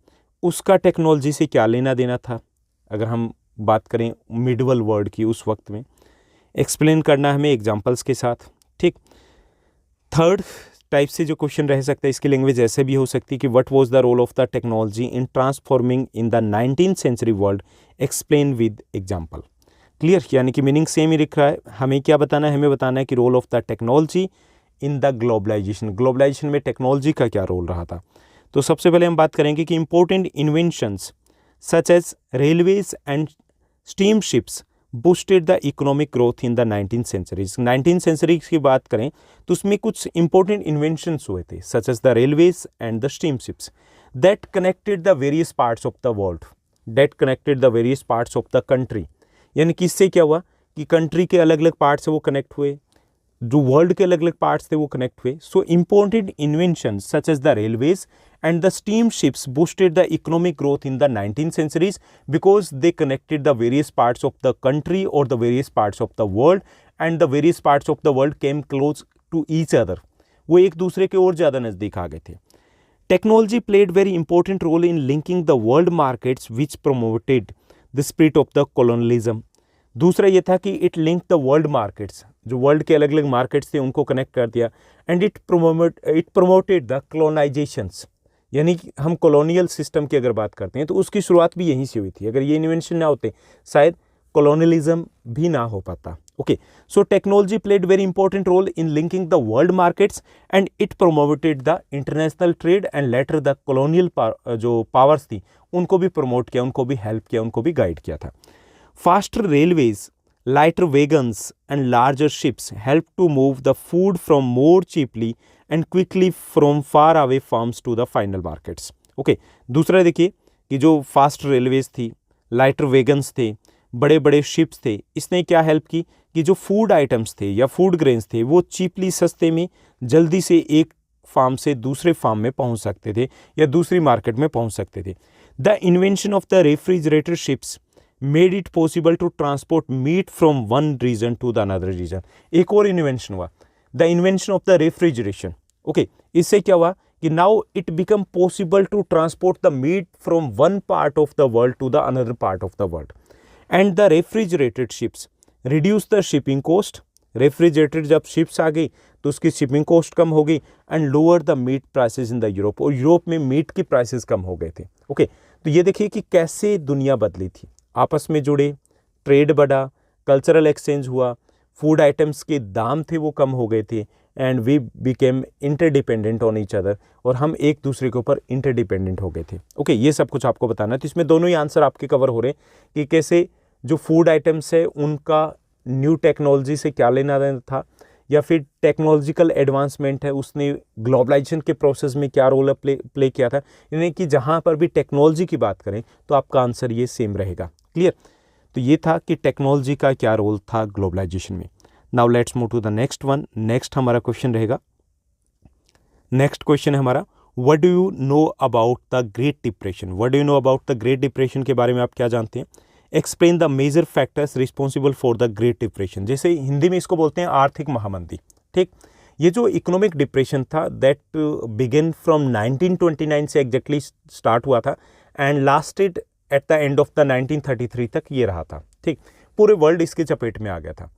उसका टेक्नोलॉजी से क्या लेना देना था, अगर हम बात करें मिडवल वर्ल्ड की उस वक्त में। एक्सप्लेन करना है हमें एग्जांपल्स के साथ। ठीक, थर्ड टाइप से जो क्वेश्चन रह सकता है, इसकी लैंग्वेज ऐसे भी हो सकती है कि what was the role of the technology in transforming in the 19th century world, explain with example. Clear, यानी कि मीनिंग सेम ही लिख रहा है। हमें क्या बताना है? हमें बताना है कि role of the technology in the globalization. Globalization में टेक्नोलॉजी का क्या रोल रहा था। तो सबसे पहले हम बात करेंगे कि important inventions such as railways and steam ships boosted the economic growth in the 19th centuries. 19th century की बात करें तो उसमें कुछ इंपॉर्टेंट इन्वेंशंस हुए थे, such as the railways and the steam ships that connected the various parts of the world, that connected the various parts of the country. यानी कि इससे क्या हुआ कि कंट्री के अलग अलग पार्ट से वो कनेक्ट हुए, जो वर्ल्ड के अलग अलग पार्ट्स थे वो कनेक्ट हुए। So important invention such as the railways and the steamships boosted the economic growth in the 19th centuries because they connected the various parts of the country or the various parts of the world, and the various parts of the world came close to each other. वो एक दूसरे के और ज़्यादा नज़दीक आ गए थे। Technology played very important role in linking the world markets which promoted the spirit of the colonialism. दूसरा ये था कि it link the world markets, जो वर्ल्ड के अलग अलग मार्केट्स थे उनको कनेक्ट कर दिया, एंड इट प्रमोटेड द कॉलोनाइजेशंस। यानी कि हम कॉलोनियल सिस्टम की अगर बात करते हैं तो उसकी शुरुआत भी यहीं से हुई थी। अगर ये इन्वेंशन ना होते शायद कॉलोनियलिज्म भी ना हो पाता। Okay, so technology played very important role in linking the world markets and it promoted the international trade and later the colonial जो पावर्स थी उनको भी प्रमोट किया, उनको भी हेल्प किया, उनको भी गाइड किया था। Faster railways, lighter wagons and larger ships help to move the food from more cheaply and quickly from far away farms to the final markets. Okay, दूसरा देखिए कि जो फास्ट रेलवेज थी, लाइटर वेगन्स थे, बड़े बड़े शिप्स थे, इसने क्या हेल्प की कि जो फूड आइटम्स थे या फूड ग्रेन्स थे वो चीपली, सस्ते में, जल्दी से एक फार्म से दूसरे फार्म में पहुंच सकते थे या दूसरी मार्केट में पहुंच सकते थे। The invention of the refrigerator ships made it possible to transport meat from one region to the another region. एक और इन्वेंशन हुआ, the invention of the refrigeration. Okay, इससे क्या हुआ कि now it become possible to transport the meat from one part of the world to the another part of the world, and the refrigerated ships reduce the shipping cost. Refrigerated जब ships आ गई तो उसकी shipping cost कम हो गई, and lower the meat prices in the Europe, और Europe में meat की प्राइसेस कम हो गए थे। ओके, तो ये देखिए कि कैसे दुनिया बदली थी, आपस में जुड़े, ट्रेड बढ़ा, कल्चरल एक्सचेंज हुआ, फूड आइटम्स के दाम थे वो कम हो गए थे, and we became interdependent on each other, और हम एक दूसरे के ऊपर इंटरडिपेंडेंट हो गए थे। ओके, ये सब कुछ आपको बताना है। तो इसमें दोनों ही आंसर आपके कवर हो रहे हैं कि कैसे जो फूड आइटम्स है उनका न्यू टेक्नोलॉजी से क्या लेना देना था, या फिर टेक्नोलॉजिकल एडवांसमेंट है उसने ग्लोबलाइजेशन के प्रोसेस में क्या रोल प्ले किया था। यानी कि जहाँ पर भी टेक्नोलॉजी की बात करें तो आपका आंसर ये सेम रहेगा। क्लियर, तो ये था कि टेक्नोलॉजी का क्या रोल था ग्लोबलाइजेशन में। Now let's move to the next one. Next हमारा क्वेश्चन रहेगा, नेक्स्ट क्वेश्चन है हमारा, what do you know about the great depression. What do you know about the great depression के बारे में आप क्या जानते हैं। Explain the major factors responsible for the great depression. जैसे हिंदी में इसको बोलते हैं आर्थिक महामंदी। ठीक, ये जो इकोनॉमिक डिप्रेशन था दैट बिगिन फ्रॉम 1929 से एग्जैक्टली स्टार्ट हुआ था and lasted at the end of the 1933 तक ये रहा था। ठीक, पूरे वर्ल्ड इसके चपेट में आ गया था।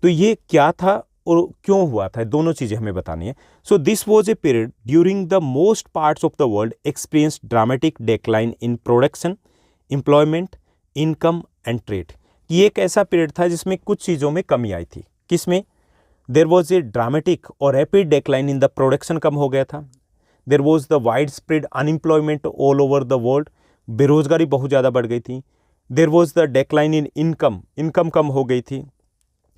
तो ये क्या था और क्यों हुआ था, दोनों चीज़ें हमें बतानी है। So this was a period during the most parts of the world experienced dramatic decline in production, employment, income and trade. ये एक ऐसा पीरियड था जिसमें कुछ चीज़ों में कमी आई थी। किसमें? देर वॉज ए ड्रामेटिक और rapid decline in the production, कम हो गया था। There was the wide spread unemployment all over the world, बेरोजगारी बहुत ज़्यादा बढ़ गई थी। There was the decline in income, income कम हो गई थी।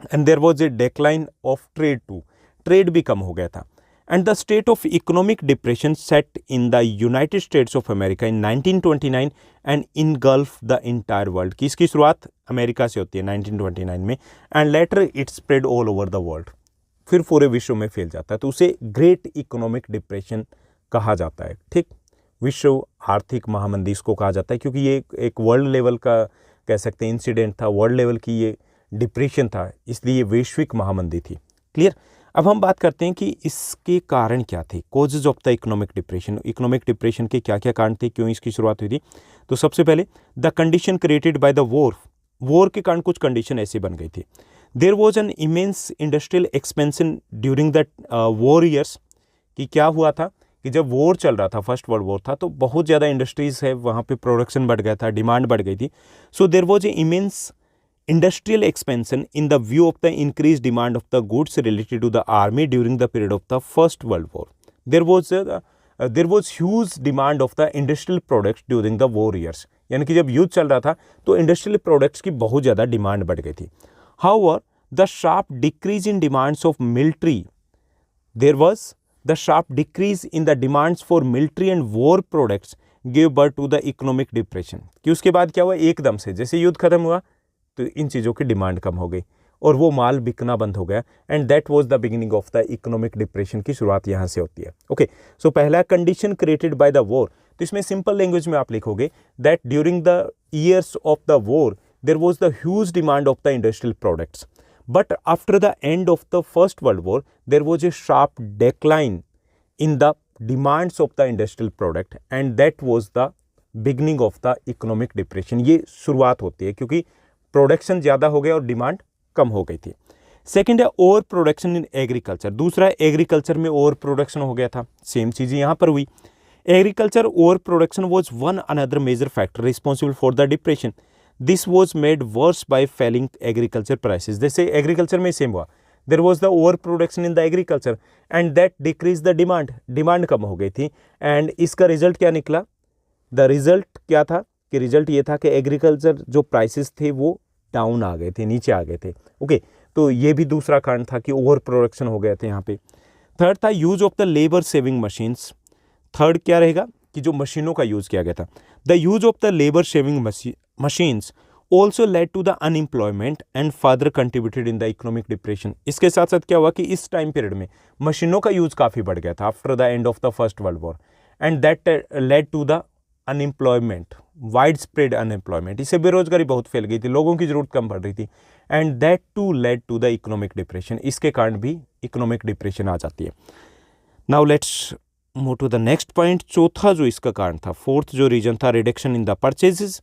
And there was a decline of trade too, trade भी कम हो गया था। And the state of economic depression set in the United states of America in 1929 and engulf the entire world. की इसकी शुरुआत अमेरिका से होती है 1929 में, and later it spread all over the world, फिर पूरे विश्व में फैल जाता है। तो उसे ग्रेट इकोनॉमिक डिप्रेशन कहा जाता है। ठीक, विश्व आर्थिक महामंदी इसको कहा जाता है, क्योंकि ये एक वर्ल्ड लेवल का कह सकते हैं इंसिडेंट था, वर्ल्ड लेवल की ये डिप्रेशन था, इसलिए वैश्विक महामंदी थी। क्लियर? अब हम बात करते हैं कि इसके कारण क्या थे, causes of the economic depression. Economic depression के क्या क्या कारण थे, क्यों इसकी शुरुआत हुई थी? तो सबसे पहले the condition created by the war, war के कारण कुछ कंडीशन ऐसी बन गई थी। There was an immense industrial expansion during the war years. कि क्या हुआ था कि जब वॉर चल रहा था, फर्स्ट वर्ल्ड वॉर था, तो बहुत ज़्यादा इंडस्ट्रीज है, वहाँ पे प्रोडक्शन बढ़ गया था, डिमांड बढ़ गई थी। So there was a immense industrial expansion in the view of the increased demand of the goods related to the army during the period of the First World War. There was huge demand of the industrial products during the war years. यानी कि जब युद्ध चल रहा था तो industrial products की बहुत ज़्यादा डिमांड बढ़ गई थी। However, the sharp decrease in demands of military, there was the sharp decrease in the demands for military and war products gave birth to the economic depression. कि उसके बाद क्या हुआ, एकदम से जैसे युद्ध खत्म हुआ तो इन चीज़ों की डिमांड कम हो गई और वो माल बिकना बंद हो गया, and that was the beginning of the economic depression की शुरुआत यहाँ से होती है। ओके, सो पहला condition created by the war, तो इसमें सिंपल लैंग्वेज में आप लिखोगे that during the years of the war there was the huge demand of the industrial products, but after the end of the first world war there was a sharp decline in the demands of the industrial product, and that was the beginning of the economic depression. ये शुरुआत होती है क्योंकि production ज़्यादा हो गया और demand कम हो गई थी। सेकंड है ओवर प्रोडक्शन इन एग्रीकल्चर। दूसरा एग्रीकल्चर में ओवर प्रोडक्शन हो गया था, सेम चीज़ यहाँ पर हुई। Agriculture over production was one another major factor responsible for the depression. This was made worse by falling agriculture prices. जैसे एग्रीकल्चर में सेम हुआ, there was the over production in the agriculture and that decrease the demand, demand कम हो गई थी। And इसका result क्या निकला? द रिजल्ट क्या था कि रिजल्ट ये था कि एग्रीकल्चर जो प्राइसेस थे वो डाउन आ गए थे, नीचे आ गए थे। ओके, तो ये भी दूसरा कारण था कि ओवर प्रोडक्शन हो गए थे यहाँ पे। थर्ड था use of the labour saving machines. Third क्या रहेगा कि जो मशीनों का यूज़ किया गया था। The use of the labour saving machines also led to the unemployment and further contributed in the economic depression. इसके साथ साथ क्या हुआ कि इस टाइम पीरियड में मशीनों का यूज़ काफ़ी बढ़ गया था after the end of the first world war, and that led to the unemployment, wide spread unemployment. इससे बेरोजगारी बहुत फैल गई थी, लोगों की जरूरत कम पड़ रही थी, and that too led to the economic depression. इसके कारण भी इकोनॉमिक डिप्रेशन आ जाती है। Now let's move to the next point. चौथा जो इसका कारण था, फोर्थ जो रीजन था, रिडक्शन इन द परचेजेस।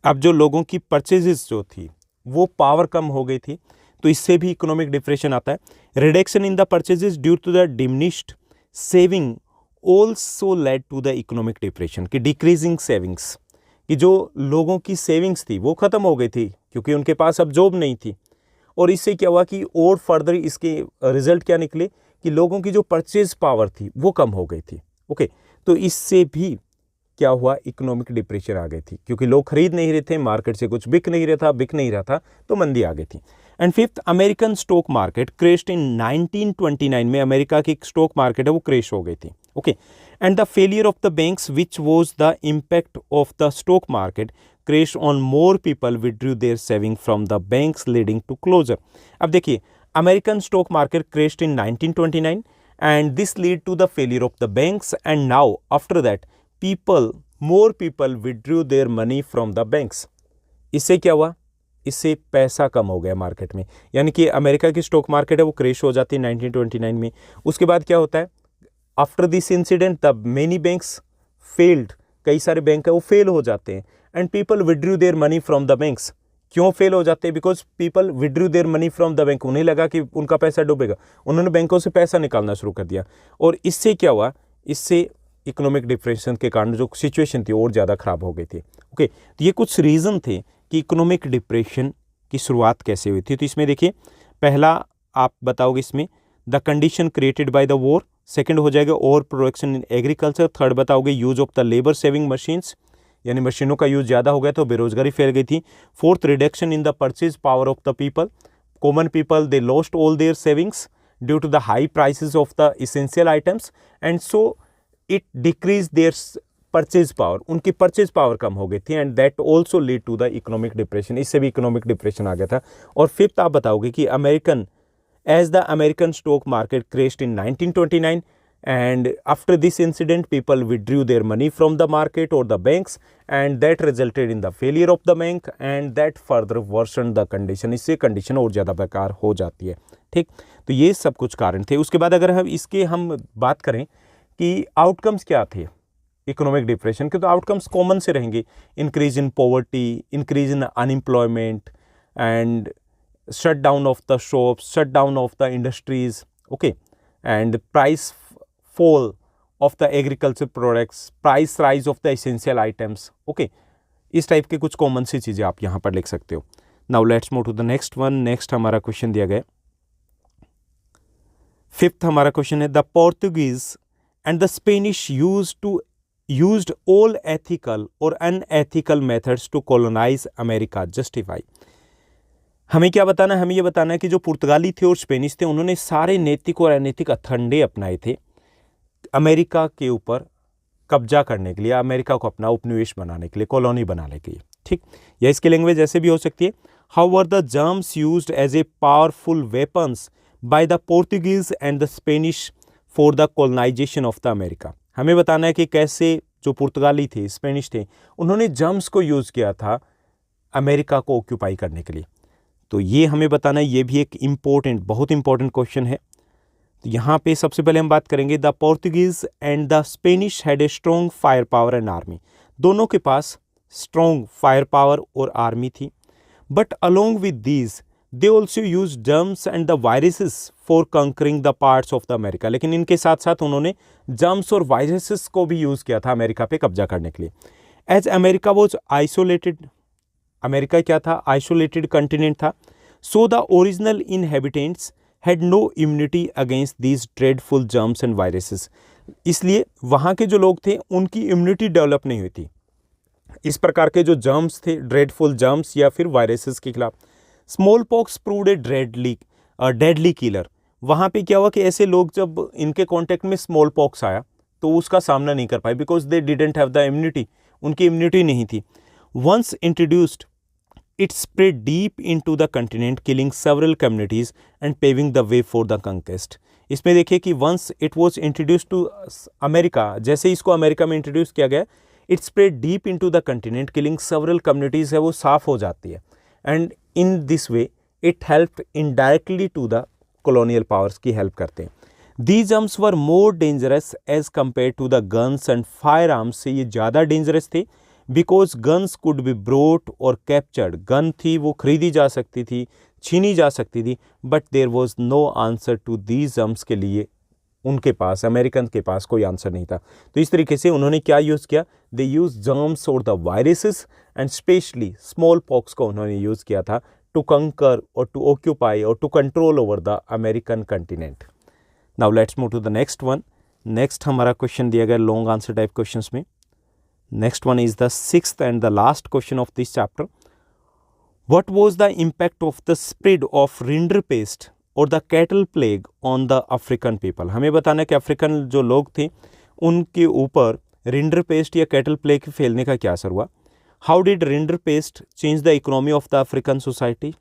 अब जो लोगों की परचेजेस जो थी वो पावर कम हो गई थी, तो इससे भी इकोनॉमिक डिप्रेशन आता है। Reduction in the purchases due to the diminished saving also led to the economic depression. की डिक्रीजिंग सेविंग्स, कि जो लोगों की सेविंग्स थी वो ख़त्म हो गई थी क्योंकि उनके पास अब जॉब नहीं थी, और इससे क्या हुआ कि और फर्दर इसके रिजल्ट क्या निकले कि लोगों की जो परचेज पावर थी वो कम हो गई थी। ओके, तो इससे भी क्या हुआ, इकोनॉमिक डिप्रेशन आ गई थी क्योंकि लोग खरीद नहीं रहे थे, मार्केट से कुछ बिक नहीं रहा था, तो मंदी आ गई थी। And fifth, American stock market crashed in 1929 में अमेरिका की स्टॉक मार्केट है वो क्रेश हो गई थी। Okay, and the failure of the banks which was the impact of the stock market crash on more people withdrew their saving from the banks leading to closure. अब देखिए, American stock market crashed in 1929 and this lead to the failure of the banks, and now after that more people withdrew their money from the banks. इससे क्या हुआ, इससे पैसा कम हो गया market में, यानी कि अमेरिका की स्टॉक मार्केट है वो क्रेश हो जाती है 1929 में। उसके बाद क्या होता है, after this incident the many banks failed, कई सारे बैंक है वो फेल हो जाते हैं, and people withdrew their money from the banks. क्यों फेल हो जाते हैं? Because people withdrew their money from the bank. उन्हें लगा कि उनका पैसा डूबेगा, उन्होंने बैंकों से पैसा निकालना शुरू कर दिया, और इससे क्या हुआ, इससे इकोनॉमिक डिप्रेशन के कारण जो सिचुएशन थी और ज़्यादा ख़राब हो गई थी। ओके, तो ये कुछ रीज़न थे कि इकोनॉमिक डिप्रेशन की शुरुआत कैसे हुई थी। तो इसमें देखिए, पहला आप बताओगे इसमें the condition created by the war, second हो जाएगा over production in agriculture, third बताओगे use of the labour saving machines, यानी मशीनों का यूज ज़्यादा हो गया तो बेरोजगारी फैल गई थी, fourth reduction in the purchase power of the people, common people they lost all their savings due to the high prices of the essential items and so it decrease their purchase power, उनकी purchase power कम हो गई थी, and that also lead to the economic depression, इससे भी economic depression आ गया था। और फिफ्थ आप बताओगे कि as the American stock market crashed in 1929, and after this incident people withdrew their money from the market or the banks, and that resulted in the failure of the bank, and that further worsened the condition, इससे condition और ज़्यादा बेकार हो जाती है। ठीक, तो ये सब कुछ कारण थे। उसके बाद अगर हम बात करें कि आउटकम्स क्या थे इकोनॉमिक डिप्रेशन के, तो आउटकम्स कॉमन से रहेंगे, increase in poverty, increase in unemployment, and shut down of the shops, shut down of the industries, okay, and price fall of the agriculture products, price rise of the essential items, okay, इस type के कुछ common सी चीज़ें आप यहाँ पर लिख सकते हो। Now let's move to the next one. Next हमारा क्वेश्चन दिया गया, फिफ्थ हमारा क्वेश्चन है the Portuguese and the Spanish used all ethical or unethical methods to colonize America, justify। हमें क्या बताना है? हमें ये बताना है कि जो पुर्तगाली थे और स्पेनिश थे, उन्होंने सारे नैतिक और अनैतिक हथकंडे अपनाए थे अमेरिका के ऊपर कब्जा करने के लिए, अमेरिका को अपना उपनिवेश बनाने के लिए, कॉलोनी बनाने के लिए। ठीक, या इसकी लैंग्वेज ऐसे भी हो सकती है, how were the germs used as a powerful weapons by the Portuguese and the Spanish for the colonization of the America. हमें बताना है कि कैसे जो पुर्तगाली थे, स्पेनिश थे, उन्होंने जर्म्स को यूज़ किया था अमेरिका को ऑक्यूपाई करने के लिए। तो ये हमें बताना है, ये भी एक बहुत इंपॉर्टेंट क्वेश्चन है। तो यहाँ पे सबसे पहले हम बात करेंगे the Portuguese and the Spanish had a strong fire power and army. दोनों के पास स्ट्रॉन्ग फायर पावर और आर्मी थी, but along with these they also use germs and the viruses for concurring the parts of the America. लेकिन इनके साथ साथ उन्होंने germs और वायरसेस को भी यूज़ किया था अमेरिका पे कब्जा करने के लिए। As America was isolated, America क्या था? आइसोलेटेड कंटिनेंट था। So the original inhabitants had no immunity against these dreadful germs and viruses. इसलिए वहाँ के जो लोग थे उनकी इम्यूनिटी डेवलप नहीं हुई थी इस प्रकार के जो जर्म्स थे, ड्रेडफुल जर्म्स या फिर वायरसेस के खिलाफ। स्मॉल पॉक्स प्रूव्ड ए डेडली किलर। वहाँ पे क्या हुआ कि ऐसे लोग जब इनके कॉन्टेक्ट में स्मॉल पॉक्स आया तो उसका सामना नहीं कर पाए, because they didn't have the immunity, उनकी इम्यूनिटी नहीं थी। Once introduced it spread deep into the continent, killing several communities and paving the way for the conquest। इसमें देखिए कि once it was introduced to America, जैसे इसको America में introduce किया गया, it spread deep into the continent, killing several communities है वो साफ हो जाती है, and in this way it helped indirectly to the colonial powers की हेल्प करते हैं। These arms were more dangerous as compared to the guns and firearms, से ये ज़्यादा डेंजरस थे because guns could be brought और कैप्चर्ड। गन थी वो खरीदी जा सकती थी, छीनी जा सकती थी, but there was no answer to these arms के लिए उनके पास, अमेरिकन के पास कोई आंसर नहीं था। तो इस तरीके से उन्होंने क्या यूज़ किया? दे यूज जर्म्स और the viruses and specially smallpox को उन्होंने यूज़ किया था टू कंकर और टू ऑक्यूपाई और to control over the American continent. Now let's move to the next one. Next हमारा क्वेश्चन दिया गया लॉन्ग आंसर टाइप क्वेश्चंस में। Next one is the sixth and the last question of this chapter. What was the impact of the spread of rinderpest or the cattle plague on the African people? हमें बताना है कि African जो लोग थे उनके ऊपर रिंडरपेस्ट या कैटल प्लेग फैलने का क्या असर हुआ। How did rinderpest change the economy of the African society?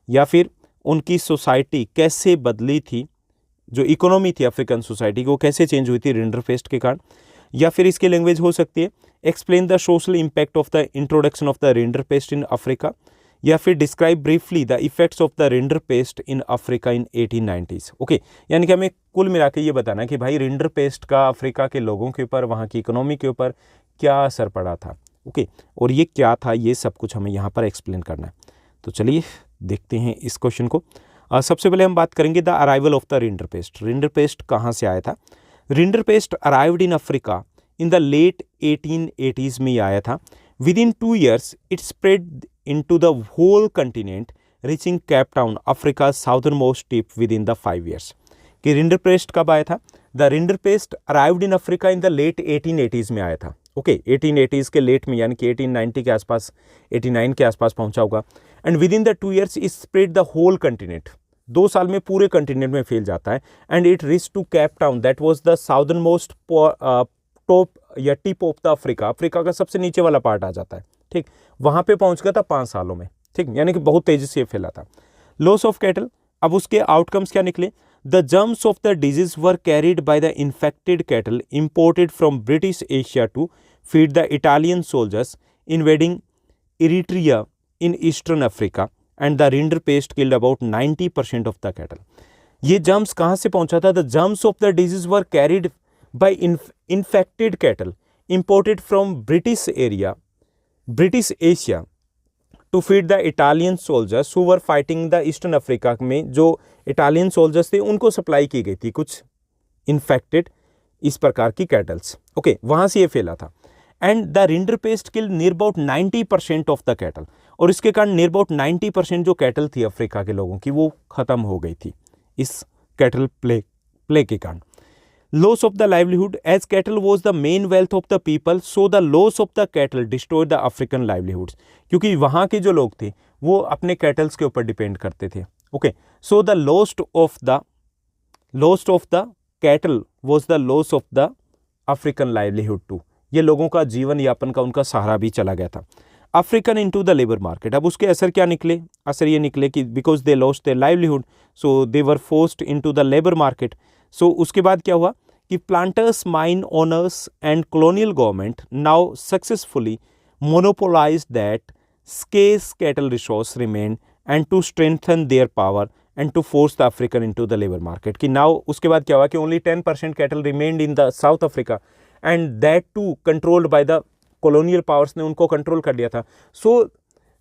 या फिर उनकी सोसाइटी कैसे बदली थी, जो इकोनॉमी थी अफ्रीकन सोसाइटी की वो कैसे चेंज हुई थी रिंडरपेस्ट के कारण। या फिर इसकी लैंग्वेज हो सकती है explain the social impact of the introduction of the rinderpest in Africa, या फिर describe briefly the effects of the rinderpest in Africa in 1890s। Okay, यानी कि हमें कुल मिला के ये बताना कि भाई रिंडरपेस्ट का अफ्रीका के लोगों के ऊपर, वहाँ की इकोनॉमी के ऊपर क्या असर पड़ा था। ओके, और ये क्या था, ये सब कुछ हमें यहाँ पर एक्सप्लेन करना है। तो चलिए देखते हैं इस क्वेश्चन को। सबसे पहले हम बात करेंगे the arrival of the rinderpest. Rinderpest कहाँ से आया था? Rinderpest arrived in Africa in the late 1880s में आया था। Within 2 years it spread into the whole continent reaching Cape Town Africa southernmost tip within the 5 years। कि rinderpest कब आया था? The rinderpest arrived in Africa in the late 1880s में आया था। ओके 1880s के late में, यानी कि 1890 के आसपास, 89 के आसपास पहुंचा होगा। And within the 2 years it spread the whole continent. 2 साल में पूरे कंटिनेंट में फैल जाता है। And it reach to Cape Town, that was the southern most top या tip of the Africa. Africa का सबसे नीचे वाला पार्ट आ जाता है, ठीक। वहां पे पहुंच गया था 5 सालों में, ठीक, यानी कि बहुत तेजी से फैला था। लॉस ऑफ कैटल, अब उसके आउटकम्स क्या निकले? The germs of the disease were carried by the infected cattle imported from British Asia to feed the Italian soldiers invading Eritrea in eastern Africa and the rinderpest killed about 90% of the cattle. ये germs कहाँ से पहुंचा था? The germs of the disease were carried by infected cattle imported from British Asia to feed the Italian soldiers who were fighting the eastern Africa में जो Italian soldiers थे उनको supply की गई थी कुछ इन्फेक्टेड इस प्रकार की कैटल्स। ओके, वहां से ये फैला था। And the rinderpest kill near about 90% of the cattle, और इसके कारण नियर अबाउट 90% जो कैटल थी अफ्रीका के लोगों की वो खत्म हो गई थी इस कैटल प्ले के कारण। Loss of the livelihood, as cattle was the main wealth of the people so the loss of the cattle destroyed the African livelihoods. क्योंकि वहाँ के जो लोग थे वो अपने कैटल्स के ऊपर डिपेंड करते थे। Okay, so the loss of the cattle was the loss of the African livelihood too. ये लोगों का जीवन यापन का उनका सहारा भी चला गया था। African into the labour market, अब उसके असर क्या निकले? असर ये निकले कि because they lost their livelihood so they were forced into the labour market. So उसके बाद क्या हुआ कि planters, mine owners and colonial government now successfully monopolized that scarce cattle resource remain and to strengthen their power and to force the African into the labour market. कि now उसके बाद क्या हुआ कि only 10% cattle remained in the South Africa and that too controlled by the colonial powers ने उनको control कर लिया था। So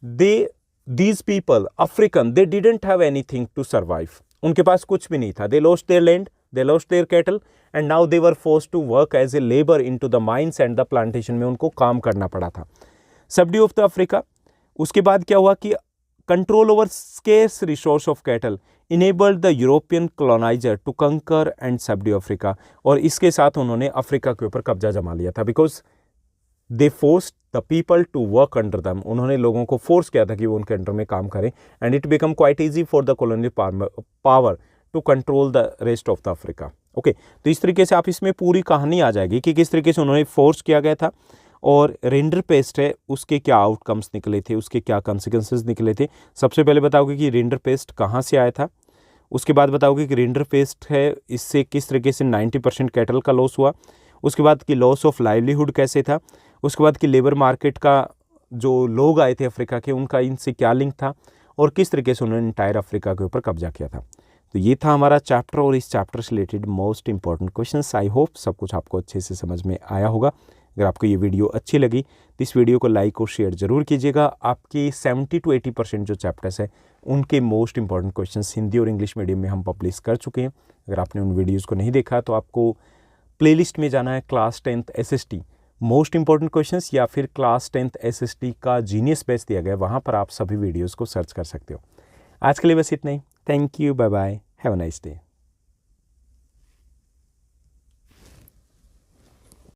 these people African they didn't have anything to survive, उनके पास कुछ भी नहीं था। They lost their land, they lost their cattle and now they were forced to work as a labor into the mines and the plantation में उनको काम करना पड़ा था। सबड्यू ऑफ द अफ्रीका, उसके बाद क्या हुआ कि control over scarce resource of cattle enabled the European colonizer to conquer and subdue Africa, और इसके साथ उन्होंने अफ्रीका के ऊपर कब्जा जमा लिया था। Because they forced the people to work under them, उन्होंने लोगों को फोर्स किया था कि वो उनके अंडर में काम करें। And it become quite easy for the colonial power to control the rest of the Africa. Okay, तो इस तरीके से आप इसमें पूरी कहानी आ जाएगी कि किस तरीके से उन्होंने फोर्स किया गया था और रिंडरपेस्ट है उसके क्या आउटकम्स निकले थे, उसके क्या कॉन्सिक्वेंसेस निकले थे। सबसे पहले बताओगे कि रिंडरपेस्ट कहाँ से आया था, उसके बाद बताओगे कि रिंडरपेस्ट है इससे किस तरीके से 90% कैटल का लॉस हुआ, उसके बाद कि लॉस ऑफ लाइवलीहुड कैसे था, उसके बाद कि लेबर मार्केट का जो लोग आए थे अफ्रीका के उनका इनसे क्या लिंक था, और किस तरीके से उन्होंने इंटायर अफ्रीका के ऊपर कब्जा किया था। तो ये था हमारा चैप्टर और इस चैप्टर से related most important questions. I hope सब कुछ आपको अच्छे से समझ में आया होगा। अगर आपको ये वीडियो अच्छी लगी तो इस वीडियो को लाइक और शेयर जरूर कीजिएगा। आपकी 70 to 80% जो चैप्टर्स है उनके मोस्ट इंपॉर्टेंट क्वेश्चंस हिंदी और इंग्लिश मीडियम में हम पब्लिश कर चुके हैं। अगर आपने उन वीडियोज़ को नहीं देखा तो आपको प्लेलिस्ट में जाना है, class 10th SST most important questions, या फिर क्लास 10th SST का जीनियस बैच दिया गया, वहाँ पर आप सभी वीडियोज़ को सर्च कर सकते हो। आज के लिए बस इतना ही। Thank you, bye bye, have a nice day.